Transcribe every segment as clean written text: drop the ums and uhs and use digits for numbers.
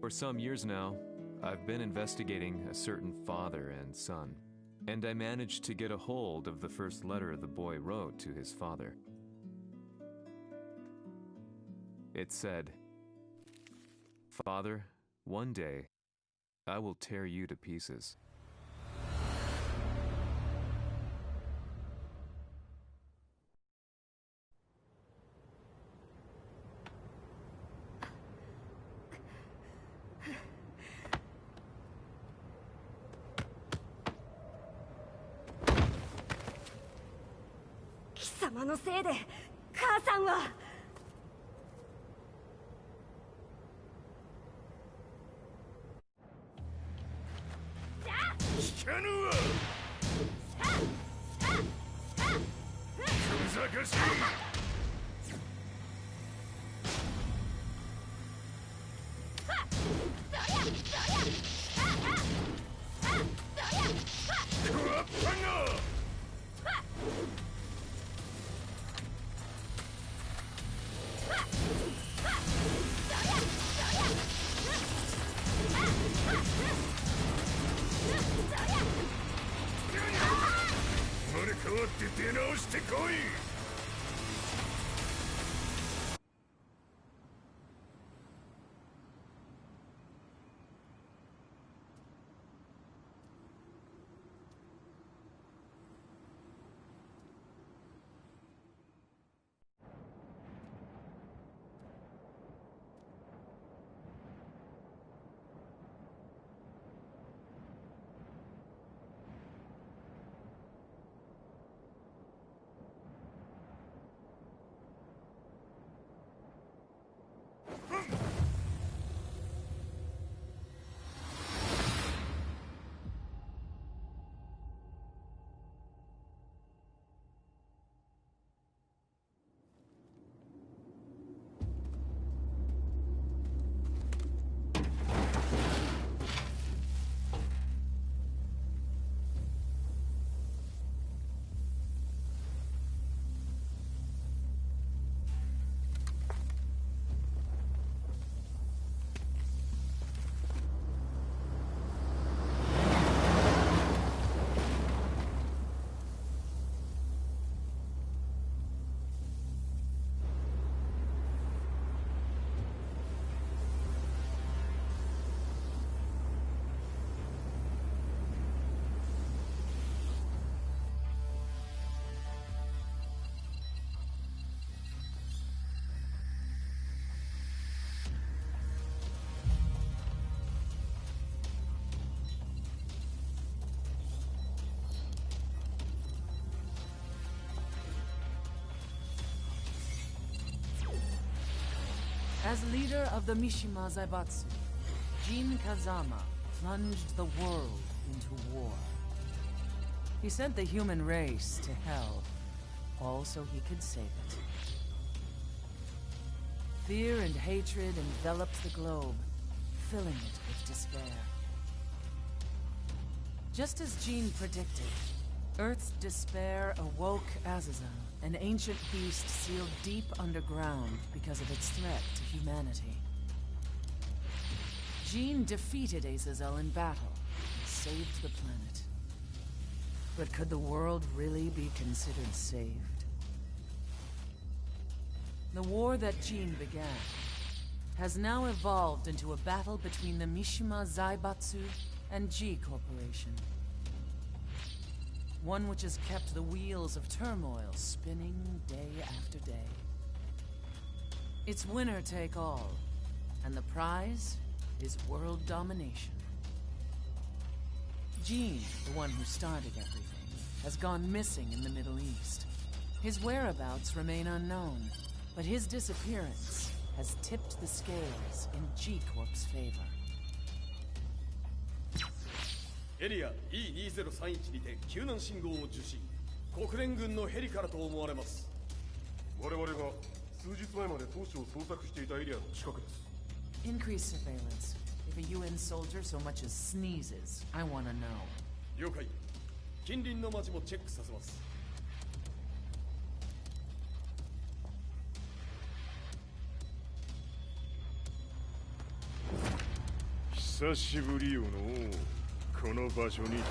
For some years now, I've been investigating a certain father and son, and I managed to get a hold of the first letter the boy wrote to his father. It said, "Father, one day, I will tear you to pieces." Kisamaのせいで母さんは。聞かぬわ。ふざかしい。クワッパが。生まれ変わって出直してこい。As leader of the Mishima Zaibatsu, Jin Kazama plunged the world into war. He sent the human race to hell, all so he could save it. Fear and hatred enveloped the globe, filling it with despair. Just as Jin predicted, Earth's despair awoke Azazel, an ancient beast sealed deep underground because of its threat to humanity. Jin defeated Azazel in battle and saved the planet. But could the world really be considered saved? The war that Jin began has now evolved into a battle between the Mishima Zaibatsu and G Corporation. One which has kept the wheels of turmoil spinning day after day. It's winner take all, and the prize is world domination. Jin, the one who started everything, has gone missing in the Middle East. His whereabouts remain unknown, but his disappearance has tipped the scales in G-Corp's favor. エリア E2031 にて救難信号を受信。国連軍のヘリからと思われます。我々が数日前まで当初を捜索していたエリアの近くです。 Increase surveillance. If a UN soldier so much as sneezes, I want to know. 了解。近隣の町もチェックさせます。久しぶりよのこの場所に立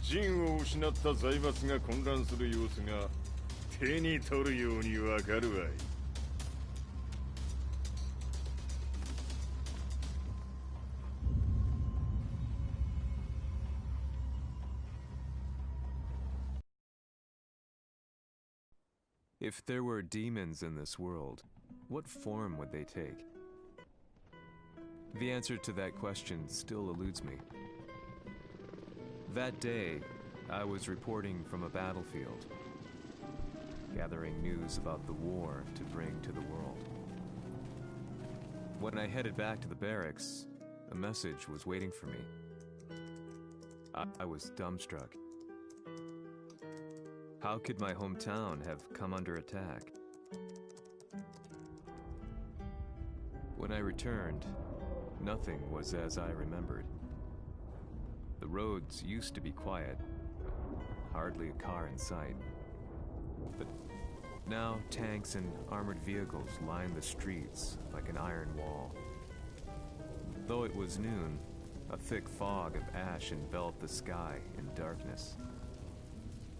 つ。陣を失った財閥が混乱する様子が手に取るようにわかるわい。If there were demons in this world, what form would they take? The answer to that question still eludes me. That day, I was reporting from a battlefield, gathering news about the war to bring to the world. When I headed back to the barracks, a message was waiting for me. I was dumbstruck. How could my hometown have come under attack? When I returned, nothing was as I remembered. The roads used to be quiet, hardly a car in sight. But now tanks and armored vehicles line the streets like an iron wall. Though it was noon, a thick fog of ash enveloped the sky in darkness.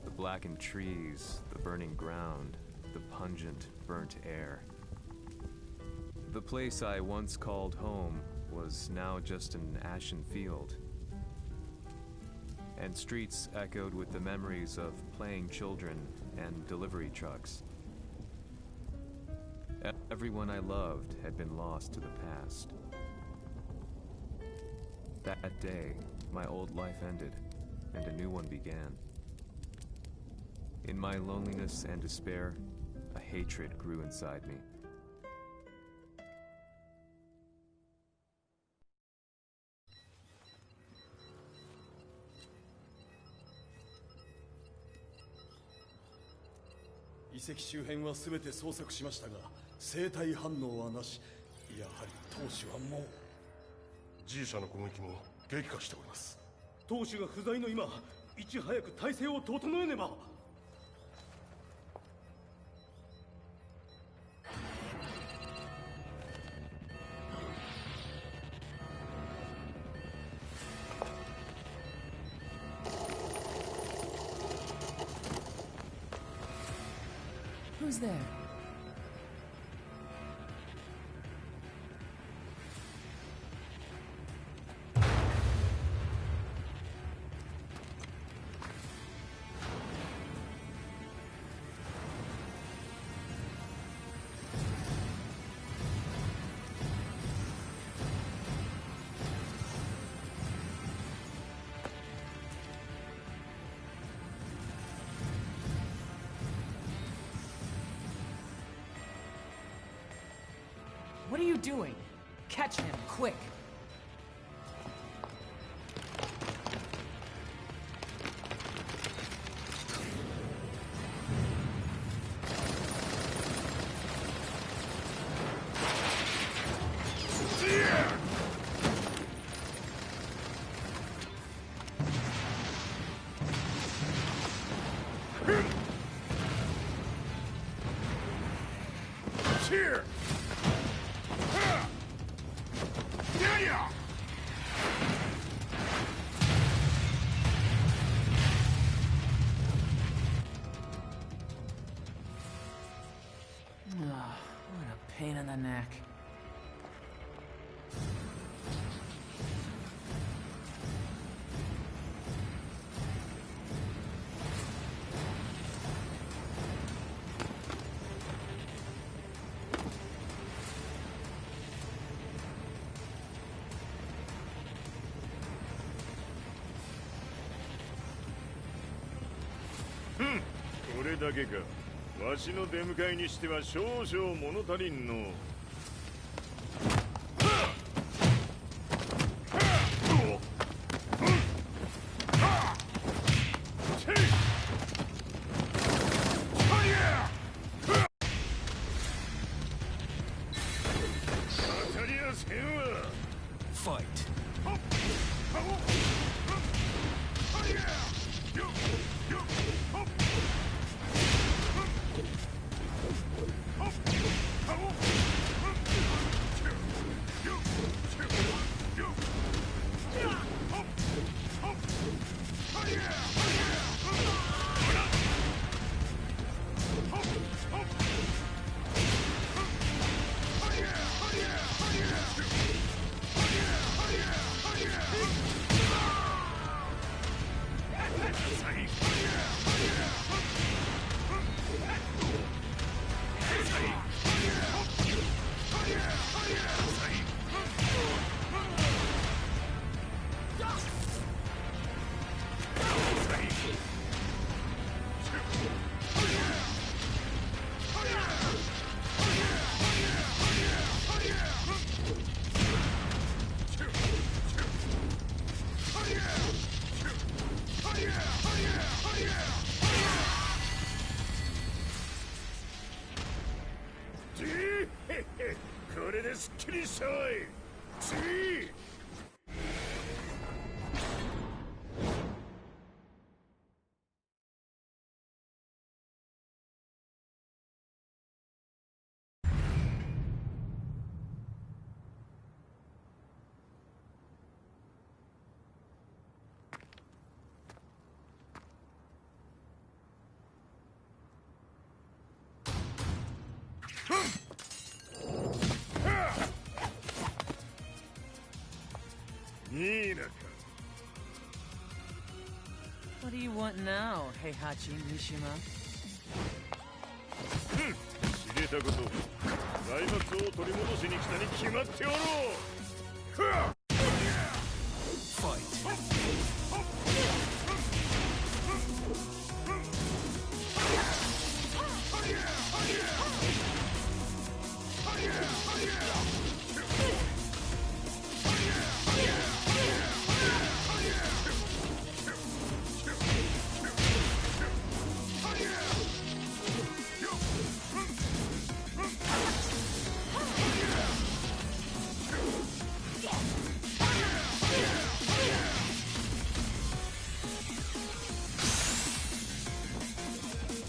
The blackened trees, the burning ground, the pungent, burnt air. The place I once called home was now just an ashen field, and streets echoed with the memories of playing children and delivery trucks. Everyone I loved had been lost to the past. That day, my old life ended, and a new one began. In my loneliness and despair, a hatred grew inside me.遺跡周辺は全て捜索しましたが生体反応はなし。やはり当主はもう。 G 社の攻撃も激化しております。当主が不在の今、いち早く体制を整えねば。 Who's there? What are you doing? Catch him, quick! Here! What a pain in the neck. Hmm. これだけか。わしの出迎えにしては少々物足りんの。当たりやせんわ。Fight. これですっきりしたわい。次。いいなか。What do you want now, Heihachi Mishima? 知れたこと。財閥を取り戻しに来たに決まっておろう。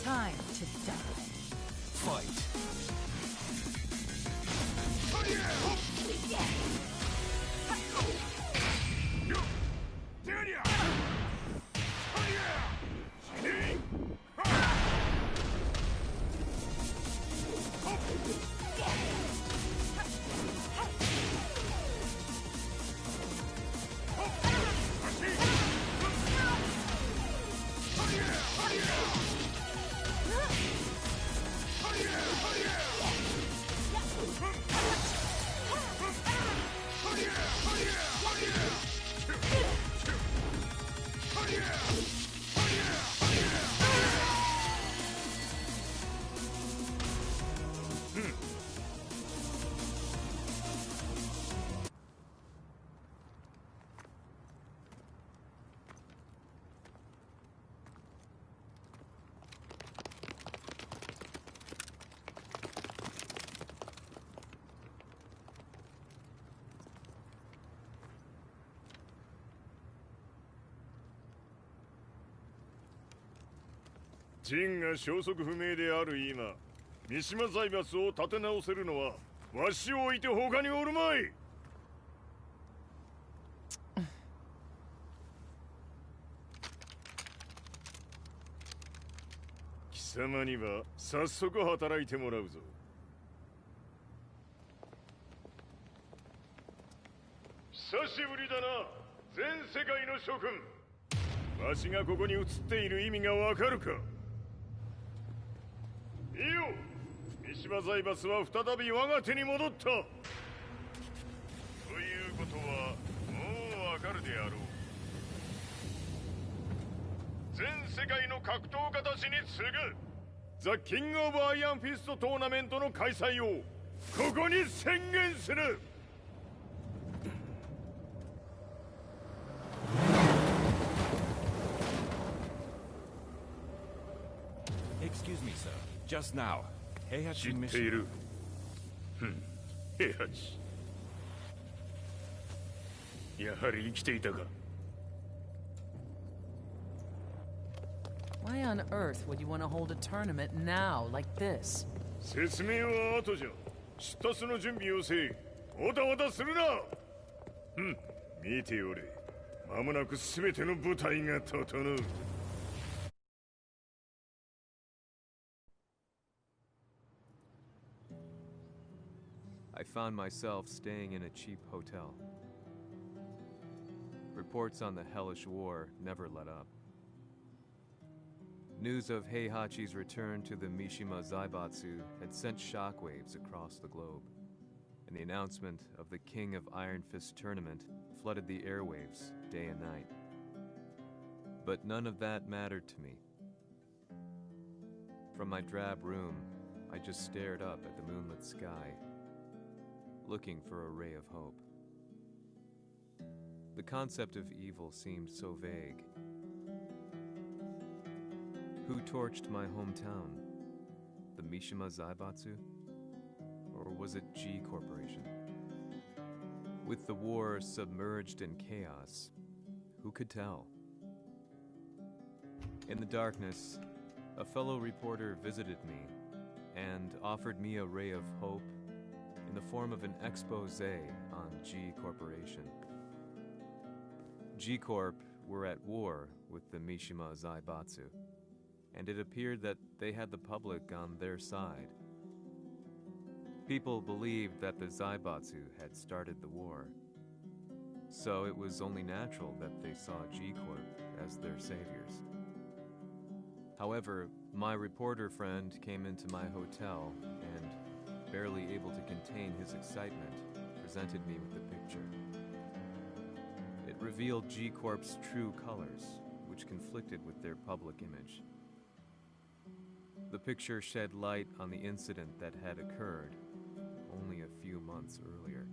Time to die. Fight.陣が消息不明である今、三島財閥を立て直せるのはわしを置いて他におるまい。貴様には早速働いてもらうぞ。久しぶりだな、全世界の諸君。わしがここに映っている意味がわかるか。いいよ、三島財閥は再び我が手に戻った。ということはもうわかるであろう。全世界の格闘家たちに次ぐザ・キング・オブ・アイアンフィストトーナメントの開催をここに宣言する。Excuse me, sir. Just now, 知 Heihachi ってい Mishima. る。平八。やはり生きていたか。Why on earth would you want to hold a tournament now, like this? 説明は後じゃ。出立の準備をせい。おたわたするな。見ておれ。間もなく全ての部隊が整う。I found myself staying in a cheap hotel. Reports on the hellish war never let up. News of Heihachi's return to the Mishima Zaibatsu had sent shockwaves across the globe, and the announcement of the King of Iron Fist tournament flooded the airwaves day and night. But none of that mattered to me. From my drab room, I just stared up at the moonlit sky, looking for a ray of hope. The concept of evil seemed so vague. Who torched my hometown? The Mishima Zaibatsu? Or was it G Corporation? With the war submerged in chaos, who could tell? In the darkness, a fellow reporter visited me and offered me a ray of hope in the form of an expose on G Corporation. G Corp were at war with the Mishima Zaibatsu, and it appeared that they had the public on their side. People believed that the Zaibatsu had started the war, so it was only natural that they saw G Corp as their saviors. However, my reporter friend came into my hotel and, barely able to contain his excitement, presented me with the picture. It revealed G Corp's true colors, which conflicted with their public image. The picture shed light on the incident that had occurred only a few months earlier.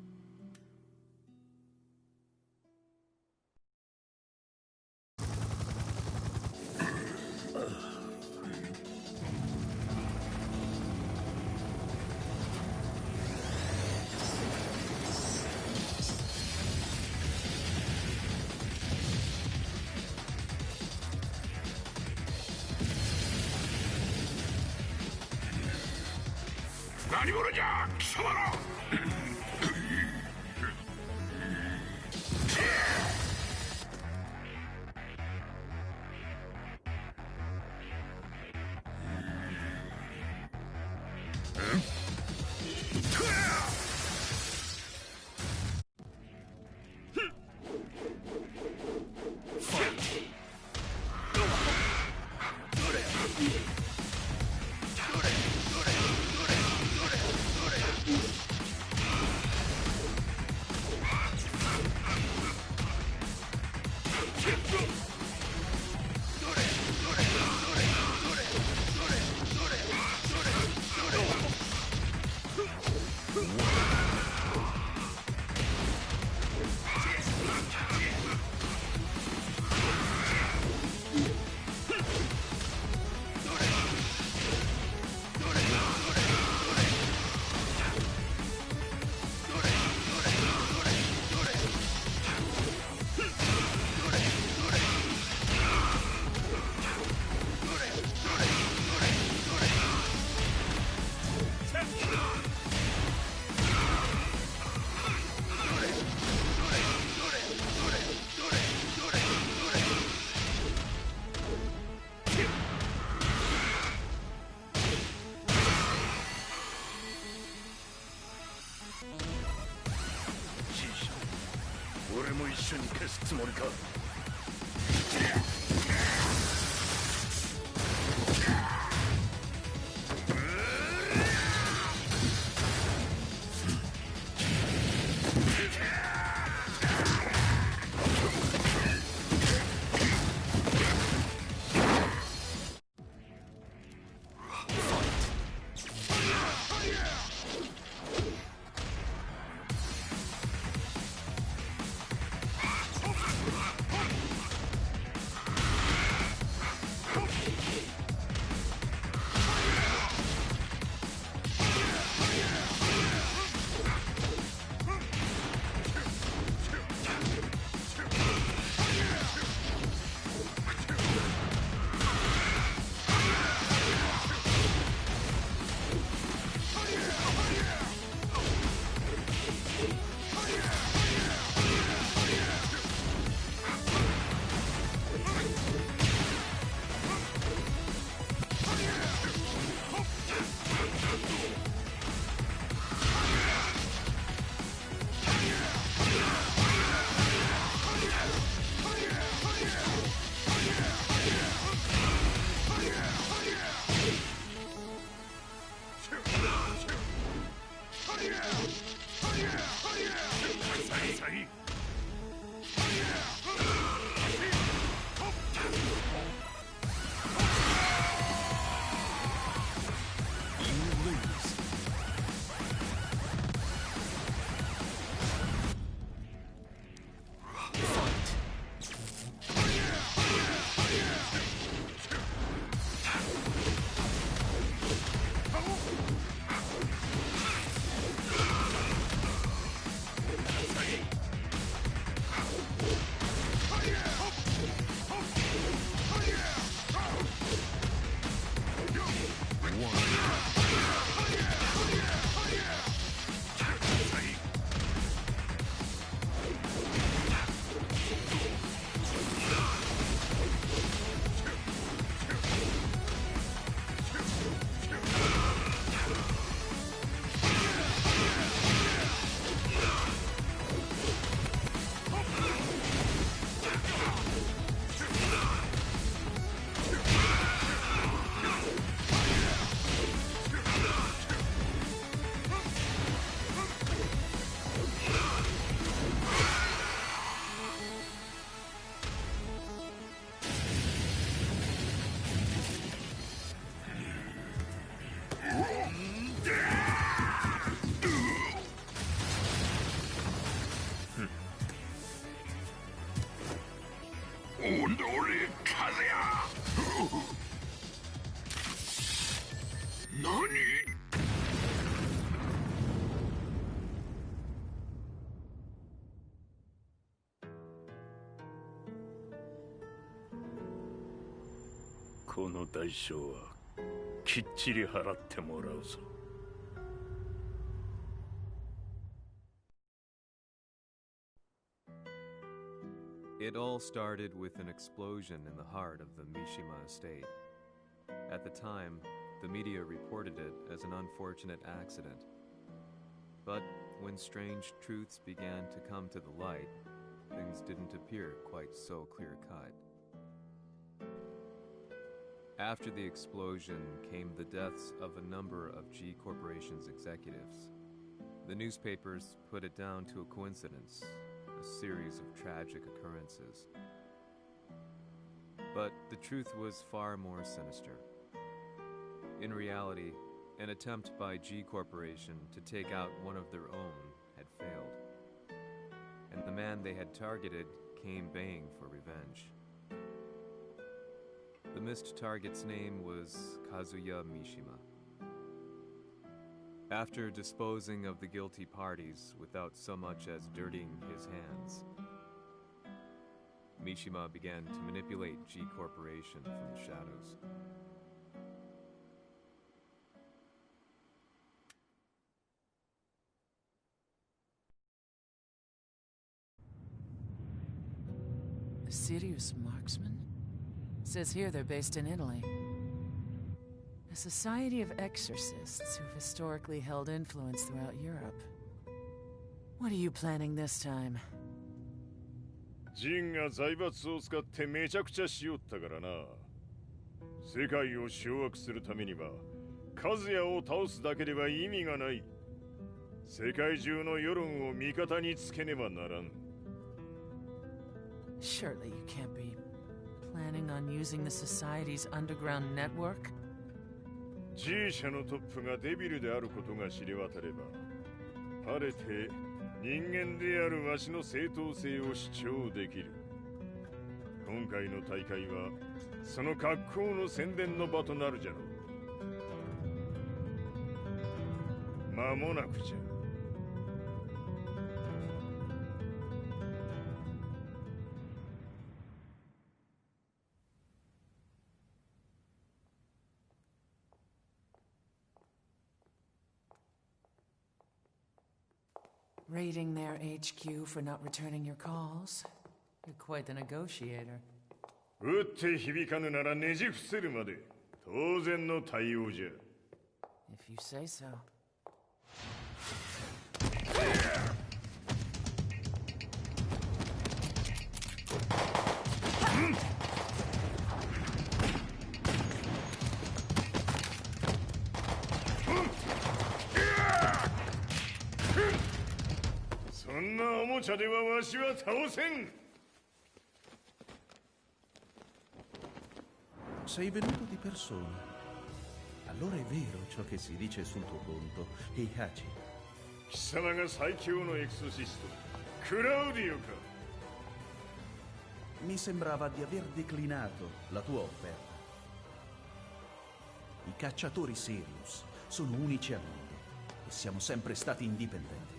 この代償はきっちり払ってもらうぞ。It all started with an explosion in the heart of the Mishima estate. At the time, the media reported it as an unfortunate accident. But when strange truths began to come to the light, things didn't appear quite so clear-cut. After the explosion came the deaths of a number of G Corporation's executives. The newspapers put it down to a coincidence, a series of tragic occurrences. But the truth was far more sinister. In reality, an attempt by G Corporation to take out one of their own had failed, and the man they had targeted came baying for revenge. The missed target's name was Kazuya Mishima. After disposing of the guilty parties without so much as dirtying his hands, Mishima began to manipulate G Corporation from the shadows. A serious marksman? Says here they're based in Italy. A society of exorcists who've historically held influence throughout Europe. What are you planning this time? ジンが財閥を使ってめちゃくちゃしよったからな。世界を掌握するためにはカズヤを倒すだけでは意味がない。世界中の世論を味方につけねばならん。Surely you can't be planning on using the society's underground network? G 社のトップがデビルであることが知れ渡れば、晴れて人間であるわしの正当性を主張できる。今回の大会はその格好の宣伝の場となるじゃろう。間もなくじゃ。Raiding their HQ for not returning your calls? You're quite the negotiator. 撃って響かぬならねじ伏せるまで当然の対応じゃ。If you say so. そんなおもちゃではわしは倒せん。Sei venuto di persona. Allora è vero ciò che si dice sul tuo conto, Heihachi. 貴様が最強のエクソシスト、クラウディオか。Mi sembrava di aver declinato la tua offerta. I cacciatori Sirius sono unici al mondo e siamo sempre stati indipendenti.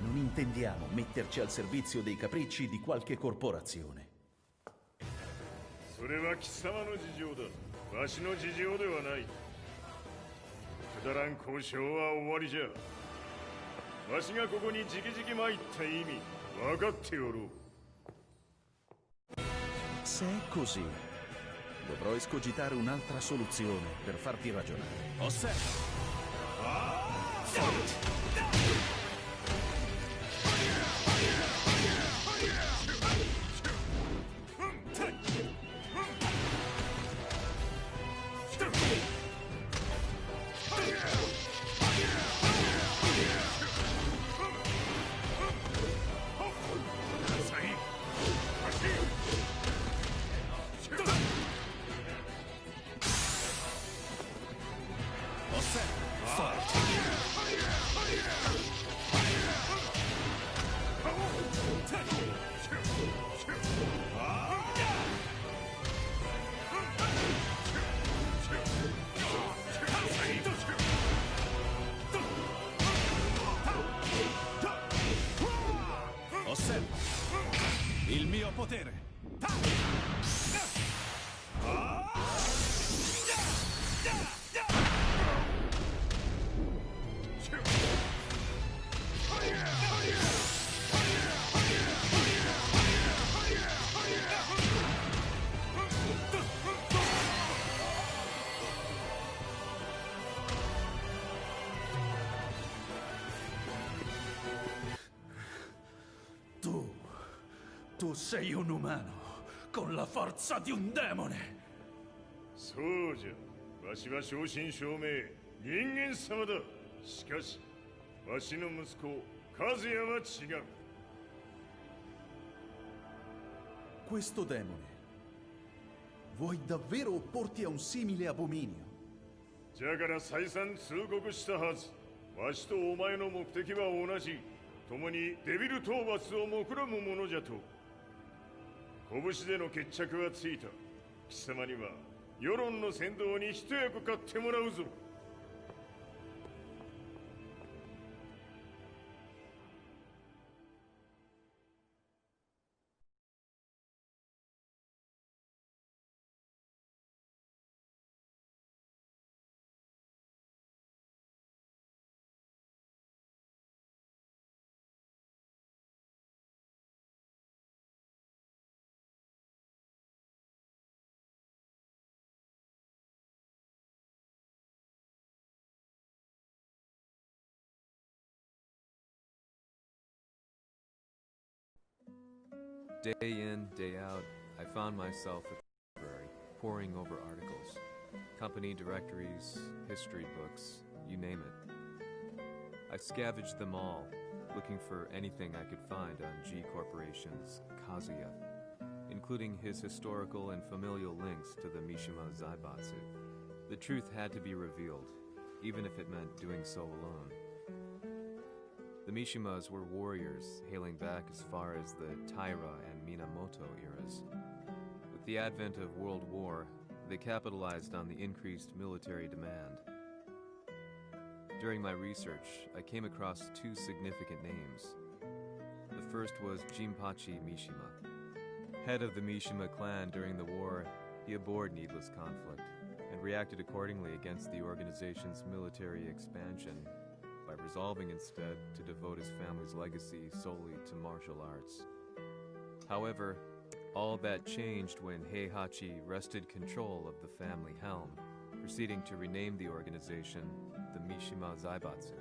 Non intendiamo metterci al servizio dei capricci di qualche corporazione. それは貴様の事情だ。わしの事情ではない。くだらん交渉は終わりじゃ。わしがここに直々参った意味分かっておろう。Se è così, dovrò escogitare un'altra soluzione per farti ragionare. Osserva! Osserva il mio potere. Tu sei un umano, con la forza di un demone. そうじゃ。わしは正真正銘人間様だ。しかしわしの息子和也は違う。 Questo demone. Vuoi davvero opporti a un simile abominio? じゃから再三通告したはず。わしとお前の目的は同じ。共にデビル討伐を目論むものじゃと。拳での決着はついた。貴様には世論の先導に一役買ってもらうぞ。 Day in, day out, I found myself at the library, poring over articles, company directories, history books, you name it. I scavenged them all, looking for anything I could find on G Corporation's Kazuya, including his historical and familial links to the Mishima Zaibatsu. The truth had to be revealed, even if it meant doing so alone. The Mishimas were warriors hailing back as far as the Taira and Minamoto eras. With the advent of World War, they capitalized on the increased military demand. During my research, I came across two significant names. The first was Jinpachi Mishima. Head of the Mishima clan during the war, he abhorred needless conflict and reacted accordingly against the organization's military expansion by resolving instead to devote his family's legacy solely to martial arts. However, all that changed when Heihachi wrested control of the family helm, proceeding to rename the organization the Mishima Zaibatsu.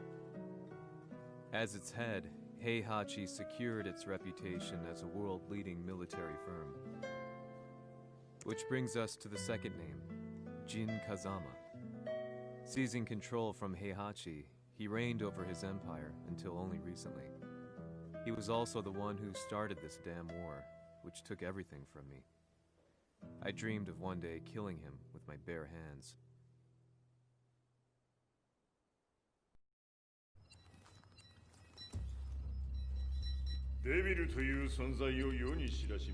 As its head, Heihachi secured its reputation as a world-leading military firm. Which brings us to the second name, Jin Kazama. Seizing control from Heihachi, he reigned over his empire until only recently. He was also the one who started this damn war, which took everything from me. I dreamed of one day killing him with my bare hands. Devil という存在を世に知らし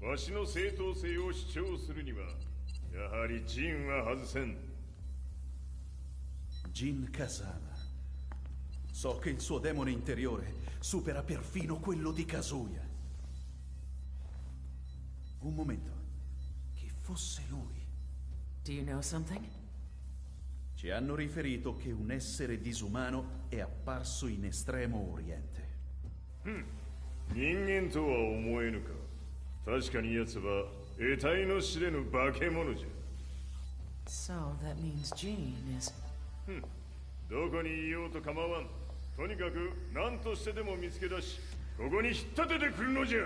め、わしの正当性を主張するには、やはりジンは外せん。 Jin Kazama. So che il suo demone interiore supera perfino quello di Kazuya. Un momento. Chi fosse lui? Do you know something? Ci hanno riferito che un essere disumano è apparso in Estremo Oriente. 人間とは思えぬか。確かに奴は得体の知れぬ化け物じゃ。 So that means Jean is... どこにいようと構わん。とにかく何としてでも見つけ出し、ここに引っ立ててくるのじゃ。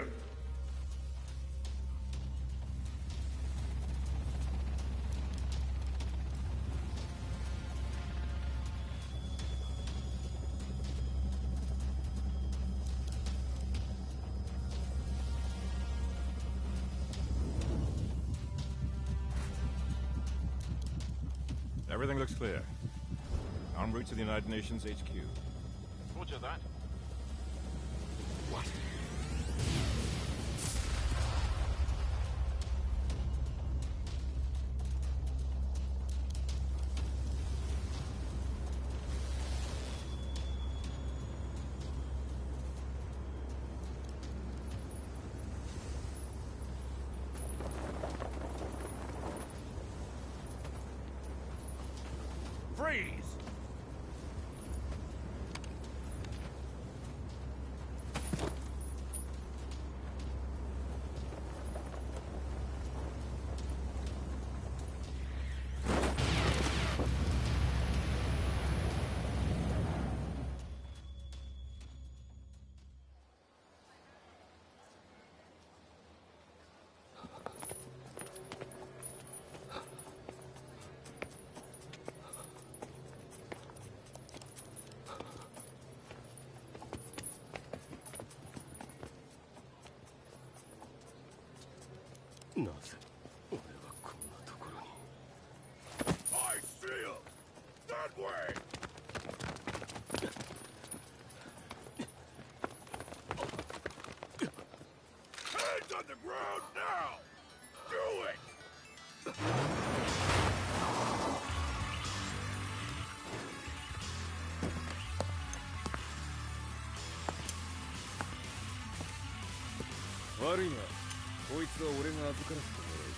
Everything looks clear. En route to the United Nations HQ. Roger that. What? Freeze! なぜ俺はこんなところに。 I see him! That way! Hands on the ground now! Do it! 悪いな、こいつは俺が預からせてもらう。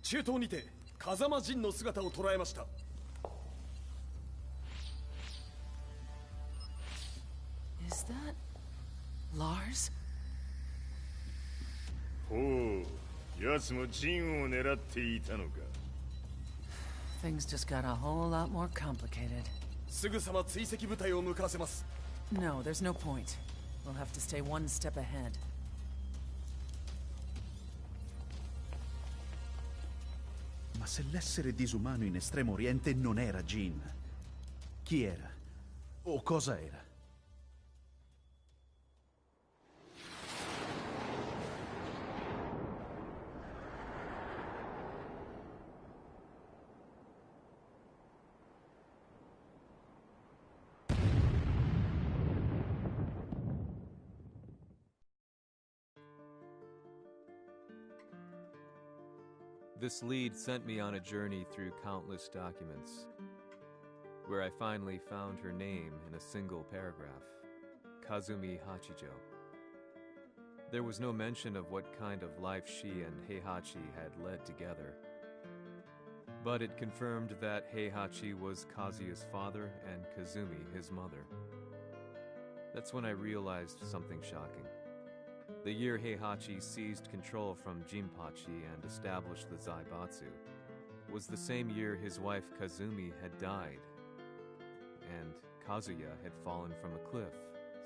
中東にて風間陣の姿を捉えました。 Is that Lars? ほう、奴も陣を狙っていたのか。 Things just got a whole lot more complicated. すぐさま追跡部隊を向かわせます。 No, there's no point. We'll have to stay one step ahead. Ma se l'essere disumano in Estremo Oriente non era Jin, chi era? O cosa era? This lead sent me on a journey through countless documents, where I finally found her name in a single paragraph, Kazumi Hachijo. There was no mention of what kind of life she and Heihachi had led together, but it confirmed that Heihachi was Kazuya's father and Kazumi his mother. That's when I realized something shocking. The year Heihachi seized control from Jinpachi and established the Zaibatsu was the same year his wife Kazumi had died, and Kazuya had fallen from a cliff,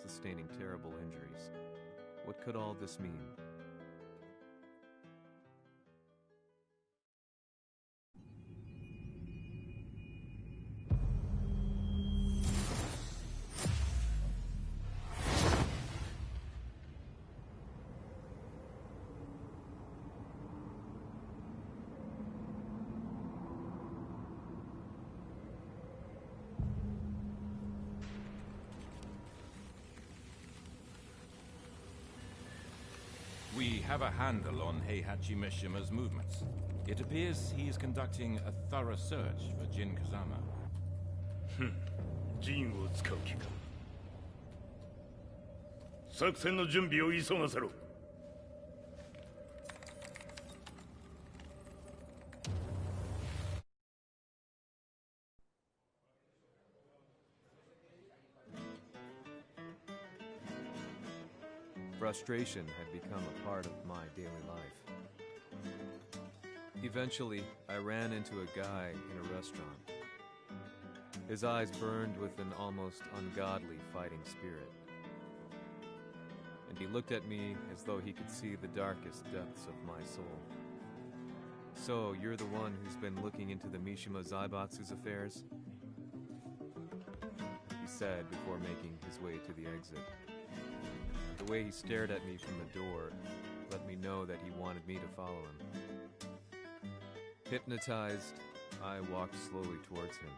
sustaining terrible injuries. What could all this mean? We have a handle on Heihachi Mishima's movements. It appears he is conducting a thorough search for Jin Kazama. 陣を使う気か。作戦の準備を急がせろ。Frustration had become a part of my daily life. Eventually, I ran into a guy in a restaurant. His eyes burned with an almost ungodly fighting spirit. And he looked at me as though he could see the darkest depths of my soul. "So, you're the one who's been looking into the Mishima Zaibatsu's affairs?" he said before making his way to the exit. The way he stared at me from the door let me know that he wanted me to follow him. Hypnotized, I walked slowly towards him.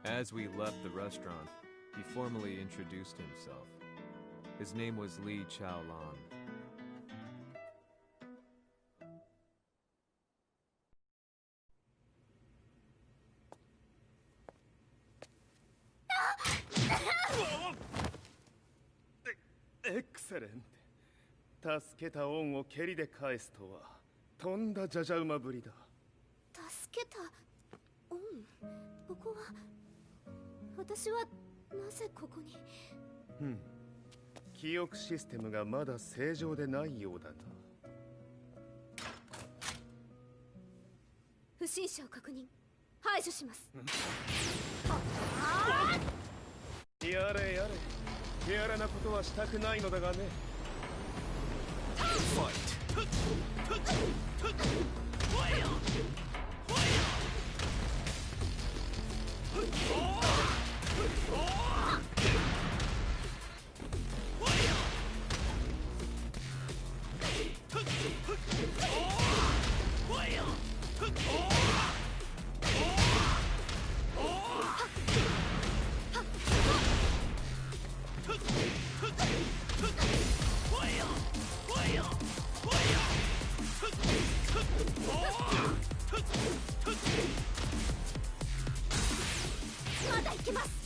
As we left the restaurant, he formally introduced himself. His name was Li Chaolan. Excellent. 助けた恩を蹴りで返すとはとんだじゃじゃ馬ぶりだ。助けた恩。ここは私はなぜここに。記憶システムがまだ正常でないようだな。不審者を確認。排除します。やれやれ。手荒なことはしたくないのだがね。まだ行きます。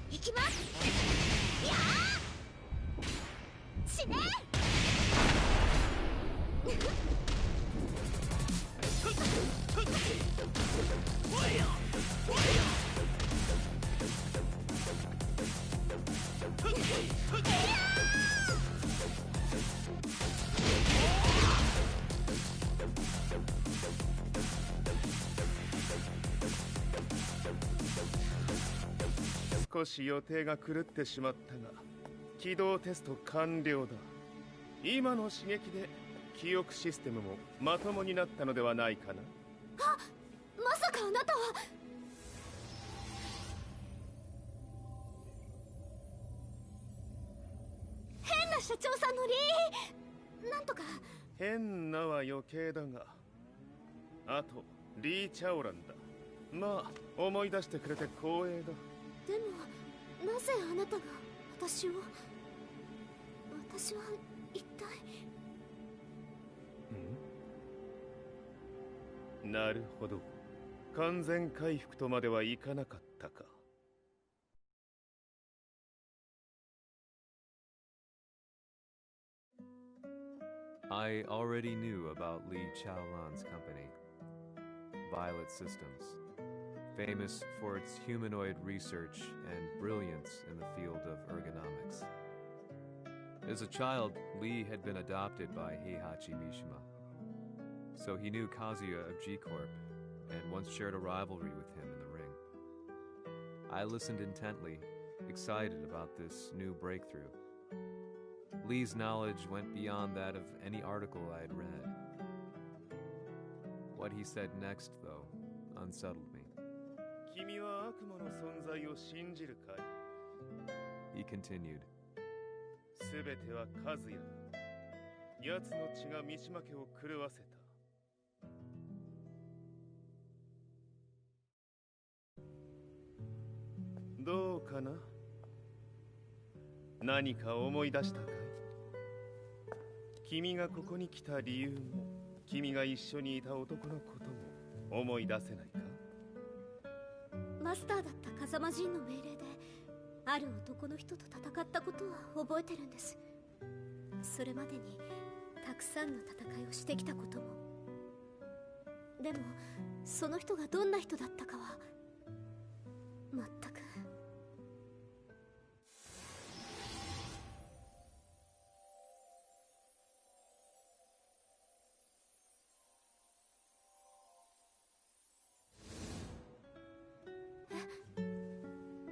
行きます。やー死ね。少し予定が狂ってしまったが起動テスト完了だ。今の刺激で記憶システムもまともになったのではないかな。あ、まさかあなたは。変な社長さんのなんとか。変なは余計だが、あとリー・チャオランだ。まあ思い出してくれて光栄だ。でもなぜあなたが私は一体。なるほど。完全回復とまではいかなかったか。I already knew about Li Chaolan's company, Violet Systems, famous for its humanoid research and brilliance in the field of ergonomics. As a child, Li had been adopted by Heihachi Mishima, so he knew Kazuya of G-Corp and once shared a rivalry with him in the ring. I listened intently, excited about this new breakthrough. Lee's knowledge went beyond that of any article I had read. What he said next, though, unsettled me. 君は悪魔の存在を信じるかい? He continued. すべては和也だ。奴の血が三島家を狂わせた。どうかな?何か思い出したかい？君がここに来た理由も、君が一緒にいた男のことも思い出せないか？マスターだった風間陣の命令である男の人と戦ったことは覚えてるんです。それまでにたくさんの戦いをしてきたことも。でもその人がどんな人だったかは全く。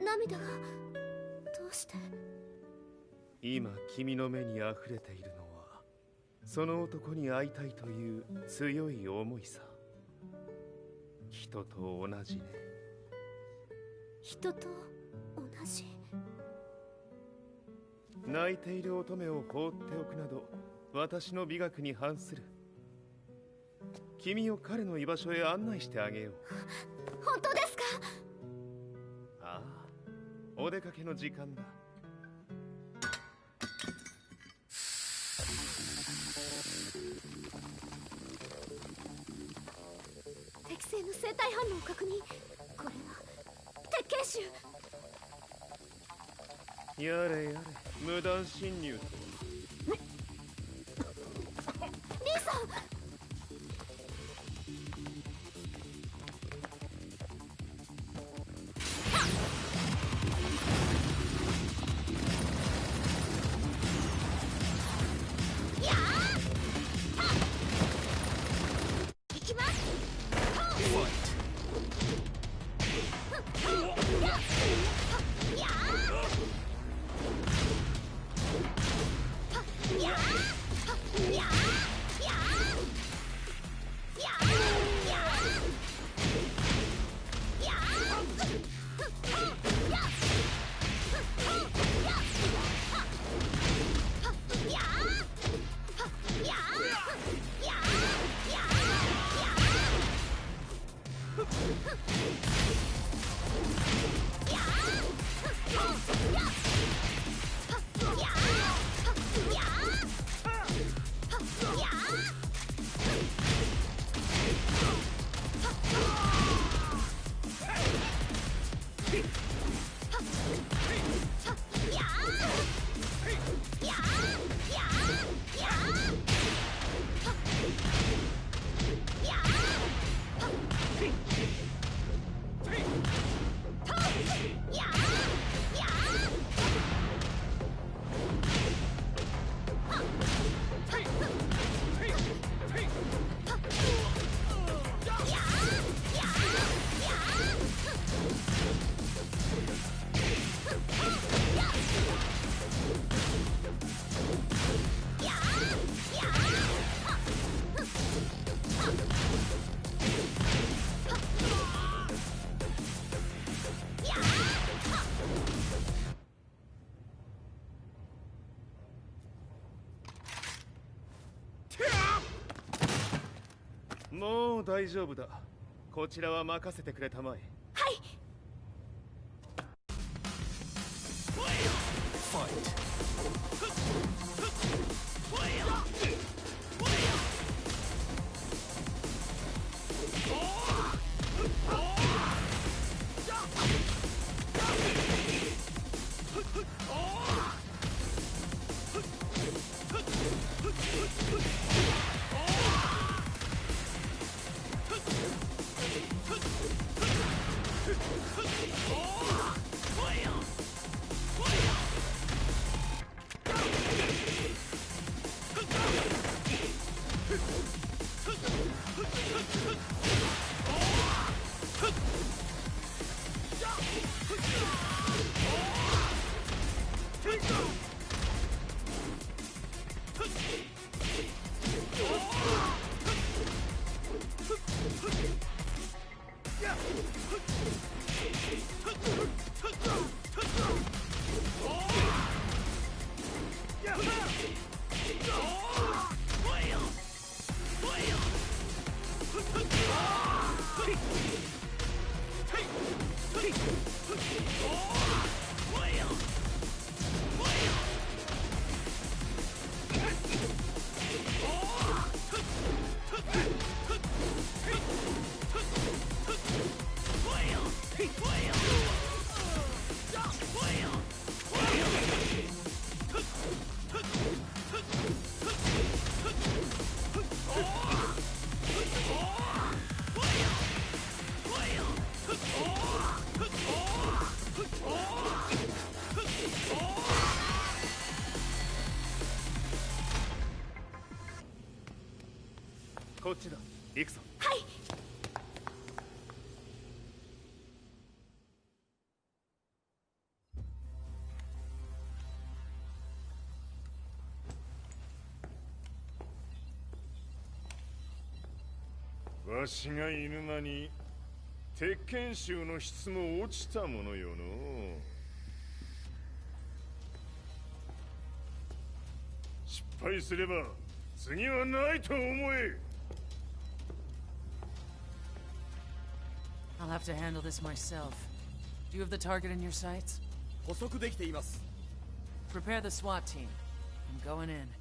涙がどうして？今君の目に溢れているのはその男に会いたいという強い思いさ。人と同じね。人と同じ？泣いている乙女を放っておくなど私の美学に反する。君を彼の居場所へ案内してあげよう。本当ですか？ああ、お出かけの時間だ。適正の生体反応を確認。これは鉄拳臭。やれやれ、無断侵入とは。リーさん！もう大丈夫だ。こちらは任せてくれたまえ。はい。こっちだ。行くぞ。はい。わしが犬間に鉄拳衆の質も落ちたものよの。失敗すれば次はないと思え。I'll have to handle this myself. Do you have the target in your sights? 捕捉できています。Prepare the SWAT team. I'm going in. "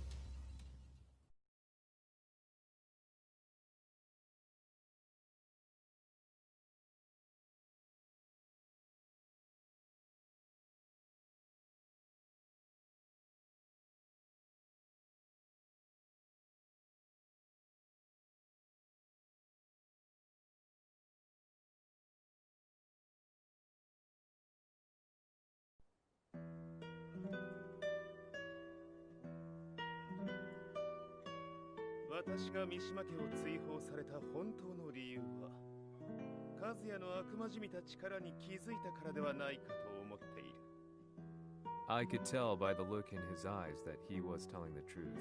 私が三島家を追放された本当の理由は、和也の悪魔じみた力に気づいたからではないかと思っている。I could tell by the look in his eyes that he was telling the truth.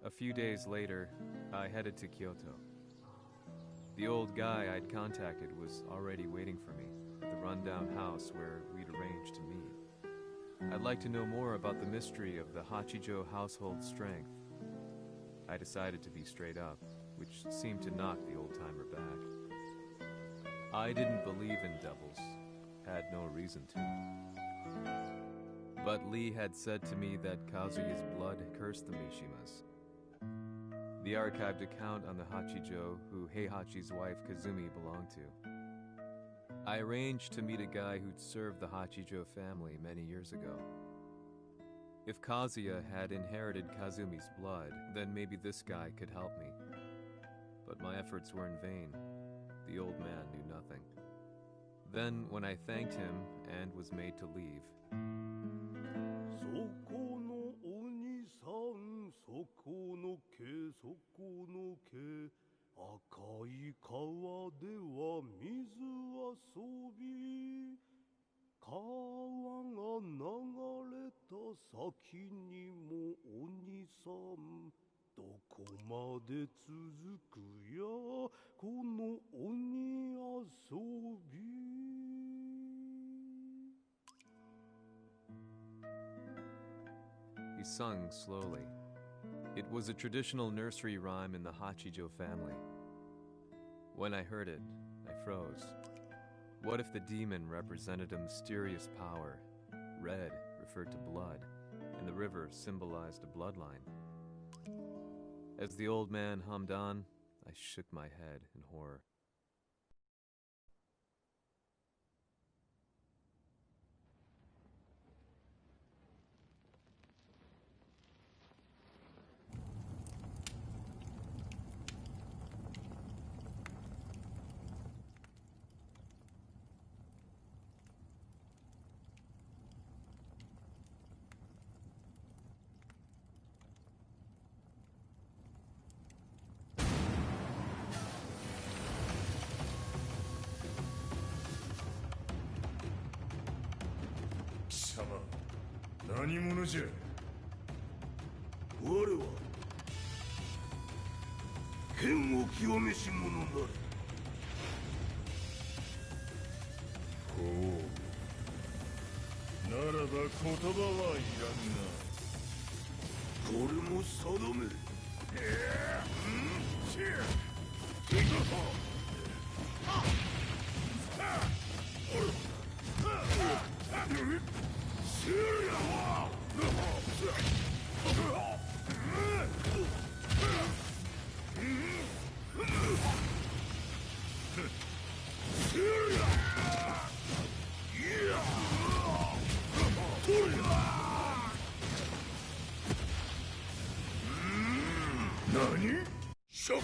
A few days later, I headed to Kyoto. The old guy I'd contacted was already waiting for me at the rundown house where we'd arranged to meet. I'd like to know more about the mystery of the Hachijo household strength. I decided to be straight up, which seemed to knock the old-timer back. I didn't believe in devils, had no reason to. But Lee had said to me that Kazuya's blood cursed the Mishimas. The archived account on the Hachijo who Heihachi's wife Kazumi belonged to. I arranged to meet a guy who'd served the Hachijo family many years ago. If Kazuya had inherited Kazumi's blood, then maybe this guy could help me. But my efforts were in vain. The old man knew nothing. Then, when I thanked him and was made to leave, そこの鬼さん、そこの毛、そこの毛、赤い川では水遊び、川が流れた先にも鬼さん、どこまで続くやこの鬼遊び。he sung slowly. It was a traditional nursery rhyme in the Hachijo family. When I heard it, I froze. What if the demon represented a mysterious power? Red referred to blood, and the river symbolized a bloodline. As the old man hummed on, I shook my head in horror. 何者じゃ。我は剣を清めし者なり。ほう。ならば言葉はいらんな。これも定め。何？ こ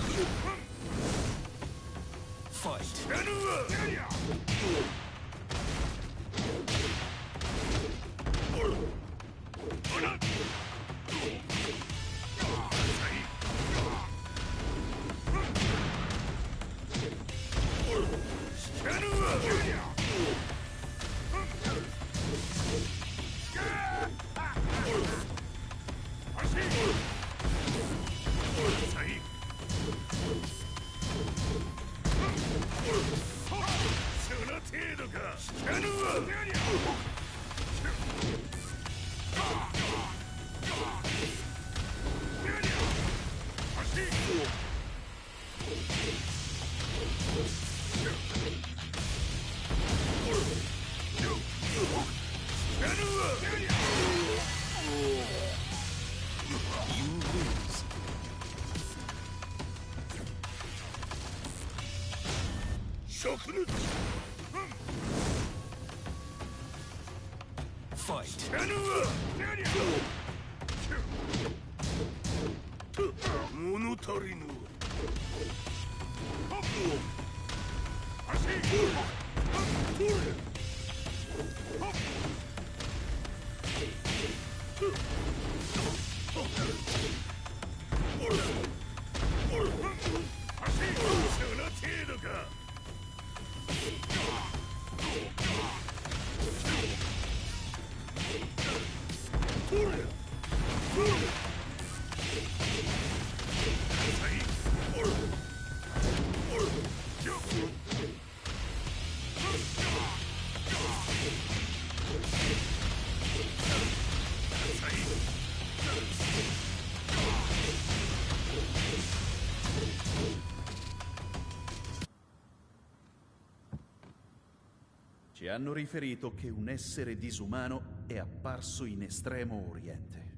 Ci hanno riferito che un essere disumano è apparso in Estremo Oriente.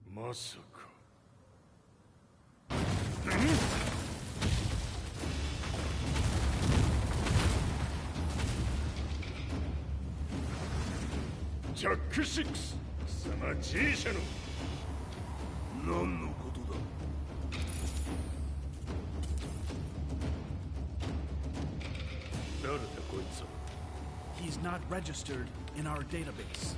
Masaka.ジャック6、貴様 G 社の何のことだ。誰だこいつは。 He's not registered in our database.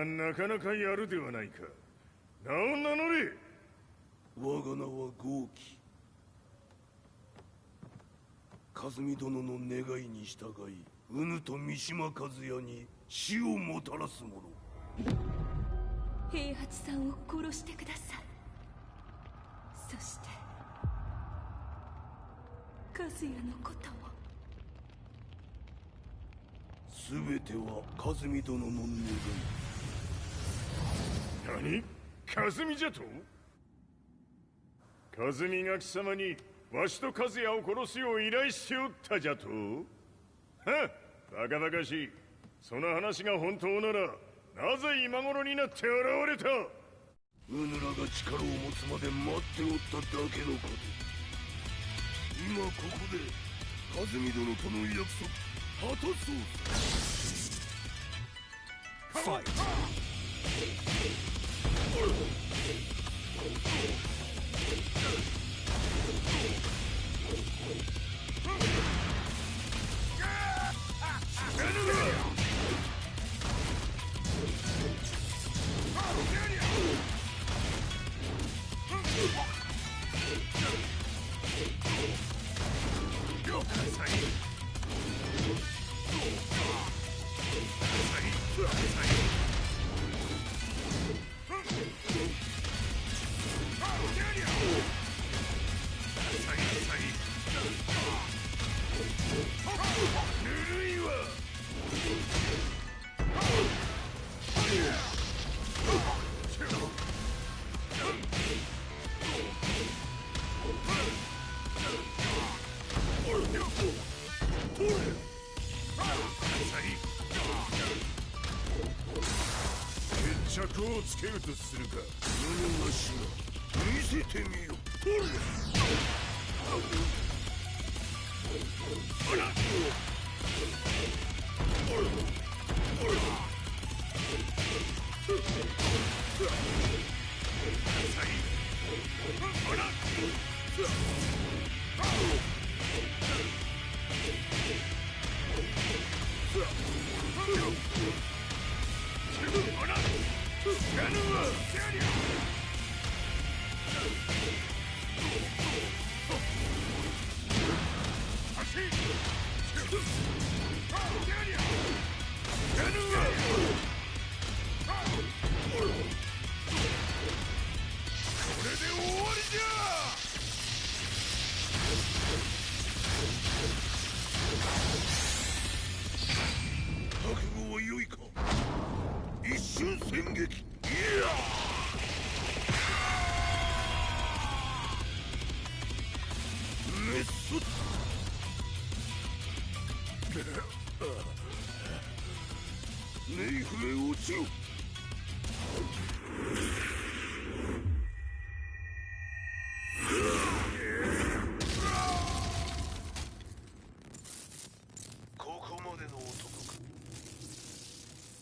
なかなかやるではないか。名を名乗れ。我が名は豪輝。和美殿の願いに従い、うぬと三島和也に死をもたらす者。平八さんを殺してください。そして和也のことも。全ては和美殿の願い。何？和美じゃと？和美が貴様にわしと和也を殺すよう依頼しておったじゃと？はっ、バカバカしい。その話が本当ならなぜ今頃になって現れた？うぬらが力を持つまで待っておっただけのこと。今ここで和美殿との約束果たそう。ファイト。決着をつけるとするか。何がしら見せてみよ。ほら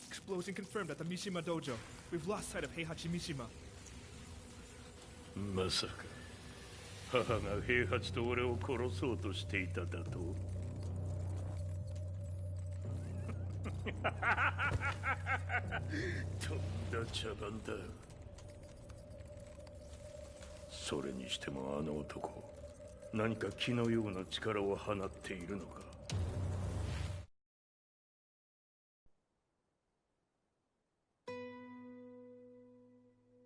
Explosion confirmed at the Mishima Dojo. We've lost sight of Heihachi Mishima. まさか母が平八と俺を殺そうとしていただととんだ茶番だ。それにしてもあの男何か気のような力を放っているのか。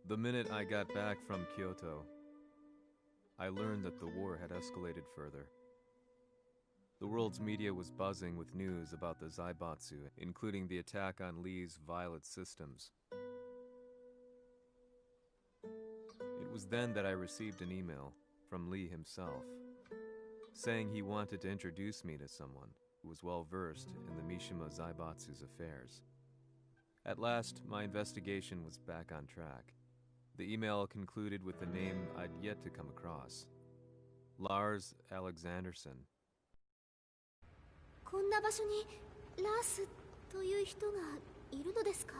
The minute I got back from Kyoto, I learned that the war had escalated further. The world's media was buzzing with news about the Zaibatsu, including the attack on Lee's violet systems. It was then that I received an email from Lee himself, saying he wanted to introduce me to someone who was well versed in the Mishima Zaibatsu's affairs. At last, my investigation was back on track. The email concluded with a name I'd yet to come across. Lars Alexanderson. こんな場所にラースという人がいるのですか？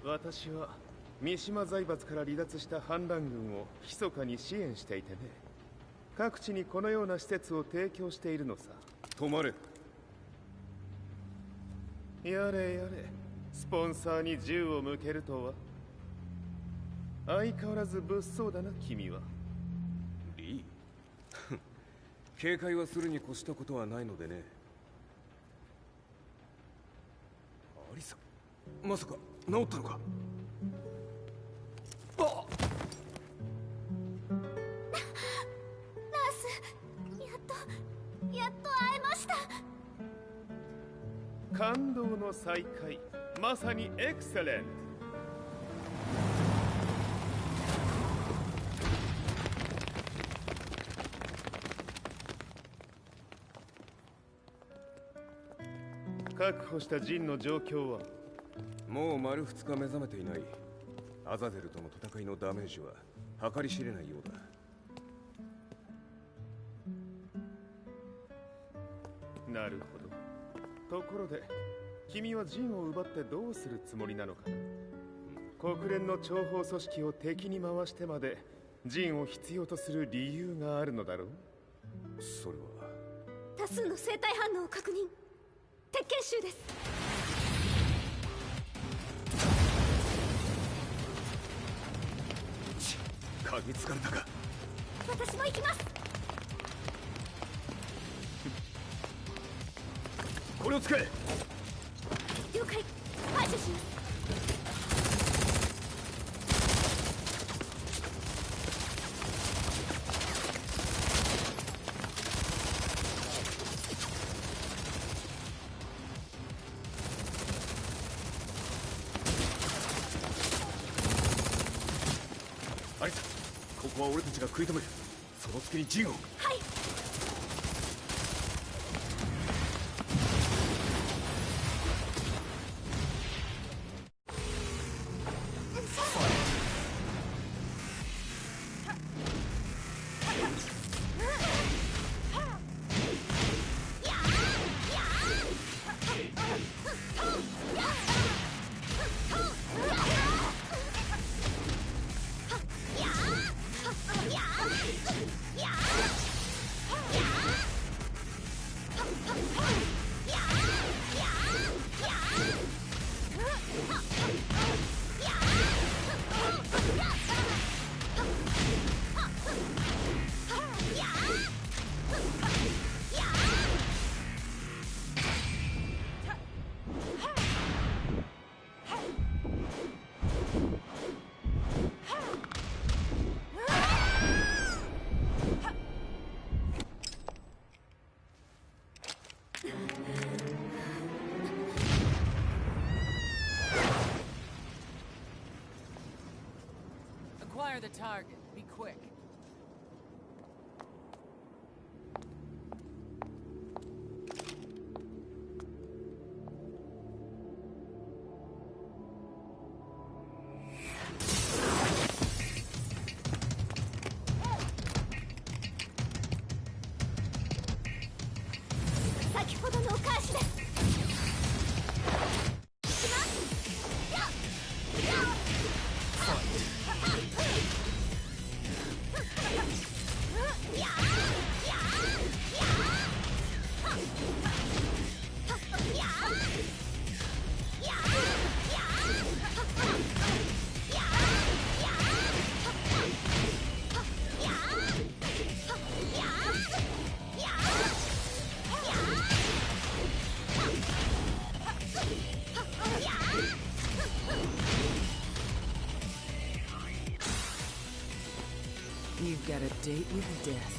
私は三島財閥から離脱した反乱軍を密かに支援していてね。各地にこのような施設を提供しているのさ。止まれ。やれやれ、スポンサーに銃を向けるとは。相変わらず物騒だな、君は。リー警戒はするに越したことはないのでね。アリサ、まさか治ったのか？あっラース、やっと会えました。感動の再会、まさにエクセレント。確保したジンの状況は？もう丸2日目覚めていない。アザゼルとの戦いのダメージは計り知れないようだ。なるほど。ところで君はジンを奪ってどうするつもりなのかな？国連の諜報組織を敵に回してまでジンを必要とする理由があるのだろう？それは多数の生体反応を確認。鉄拳衆です。嗅ぎつかれたか？私も行きます。これを使え。了解。排除します。アリサ、ここは俺たちが食い止める。その隙にジンを。はい。the target. Be quick. You've got a date with death.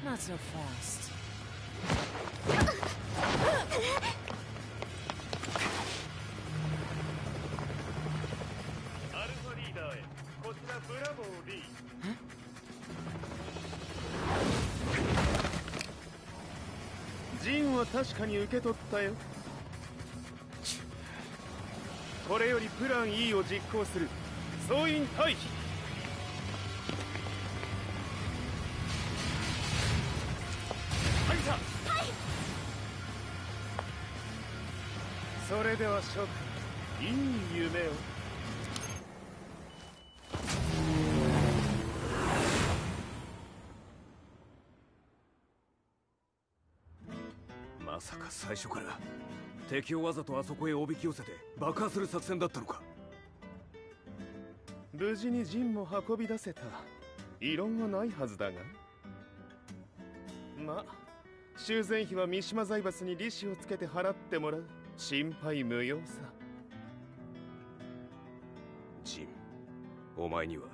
Not so fast. アルファリーダーへこちらブラボー D。 ジンは確かに受け取ったよ。これよりプラン E を実行する。総員退避。はいさ。それでは諸君、いい夢を。まさか最初から敵をわざとあそこへおびき寄せて爆破する作戦だったのか。無事にジンも運び出せた。異論はないはずだが。まあ修繕費は三島財閥に利子をつけて払ってもらう。心配無用さ。ジン、お前には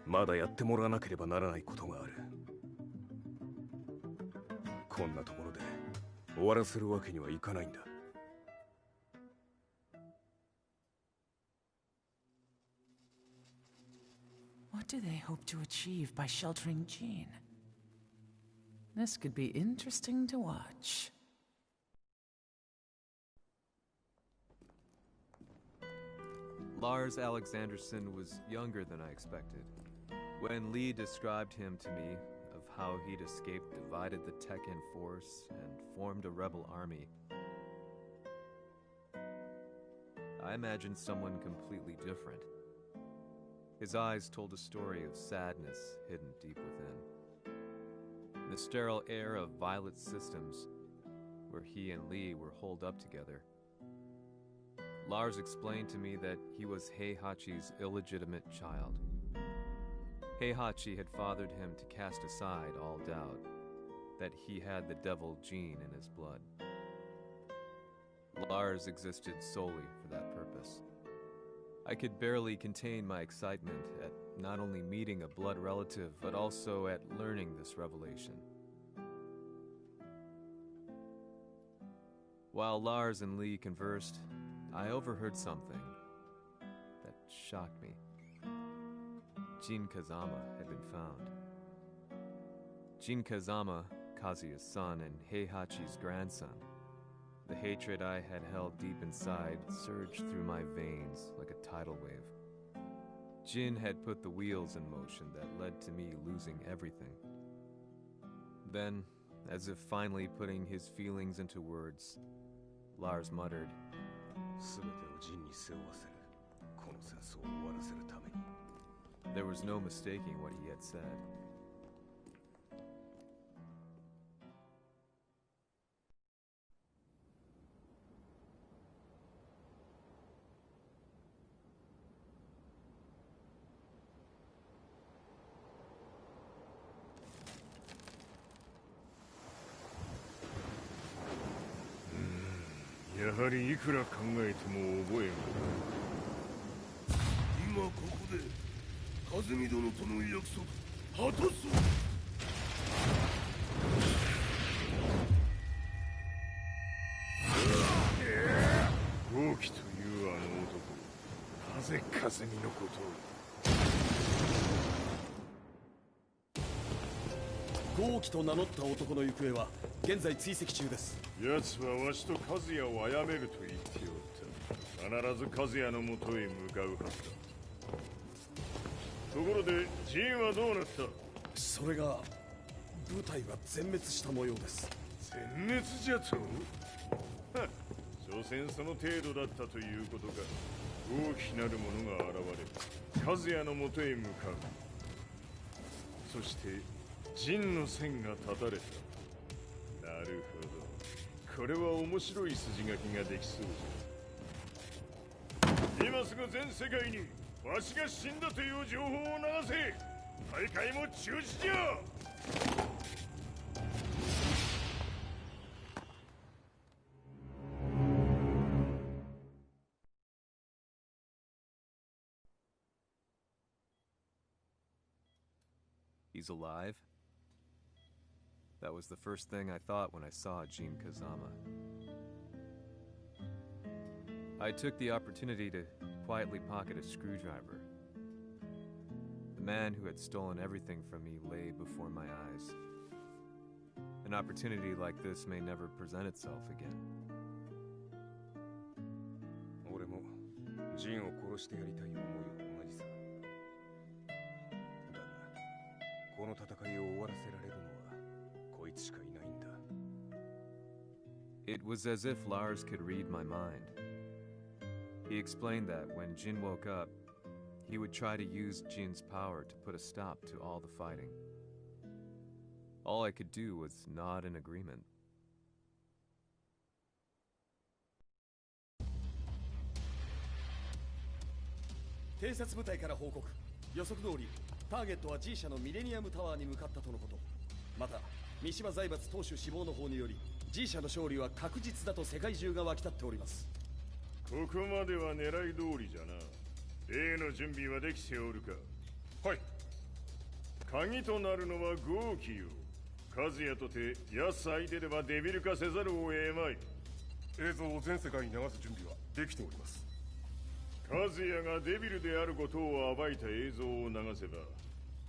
まだやってもらわなければならないことがある。こんなところで終わらせるわけにはいかないんだ。What do they hope to achieve by sheltering Jean? This could be interesting to watch. Lars Alexanderson was younger than I expected. When Lee described him to me, of how he'd escaped, divided the Tekken force, and formed a rebel army, I imagined someone completely different. His eyes told a story of sadness hidden deep within. The sterile air of Violet Systems, where he and Lee were holed up together. Lars explained to me that he was Heihachi's illegitimate child. Heihachi had fathered him to cast aside all doubt that he had the devil gene in his blood. Lars existed solely for that purpose. I could barely contain my excitement at not only meeting a blood relative, but also at learning this revelation. While Lars and Lee conversed, I overheard something that shocked me. Jin Kazama had been found. Jin Kazama Kazuya's son and Heihachi's grandson. The hatred I had held deep inside surged through my veins like a tidal wave. Jin had put the wheels in motion that led to me losing everything. Then, as if finally putting his feelings into words, Lars muttered, There was no mistaking what he had said.やはりいくら考えても覚えん。今ここで和美殿との約束果たそう。豪輝というあの男、なぜ和美のことを。豪輝と名乗った男の行方は現在追跡中です。奴はわしと和也を殺めると言っておった。必ず和也のもとへ向かうはずだ。ところでジンはどうなった？それが部隊は全滅した模様です。全滅じゃと？所詮その程度だったということか。大きなる者が現れ和也のもとへ向かう。そして陣の線が断たれた。なるほど。これは面白い筋書きができそうじゃ。今すぐ全世界にわしが死んだという情報を流せ。大会も中止じゃ。He's alive? That was the first thing I thought when I saw Jin Kazama. I took the opportunity to quietly pocket a screwdriver. The man who had stolen everything from me lay before my eyes. An opportunity like this may never present itself again. 俺もジンを殺してやりたい思いは同じさ。だが、この戦いを終わらせられるのはこいつしかいないんだ。It was as if Lars could read my mind. He explained that when Jin woke up, he would try to use Jin's power to put a stop to all the fighting. All I could do was nod in agreement. 偵察部隊から報告。予測通りターゲットは G 社のミレニアムタワーに向かったとのこと。また三島財閥当主死亡の方により G 社の勝利は確実だと世界中が沸き立っております。ここまでは狙い通りじゃな。例の準備はできておるか？はい。鍵となるのは豪輝よ。和也とて奴相手ではデビル化せざるを得まい。映像を全世界に流す準備はできております。和也がデビルであることを暴いた映像を流せば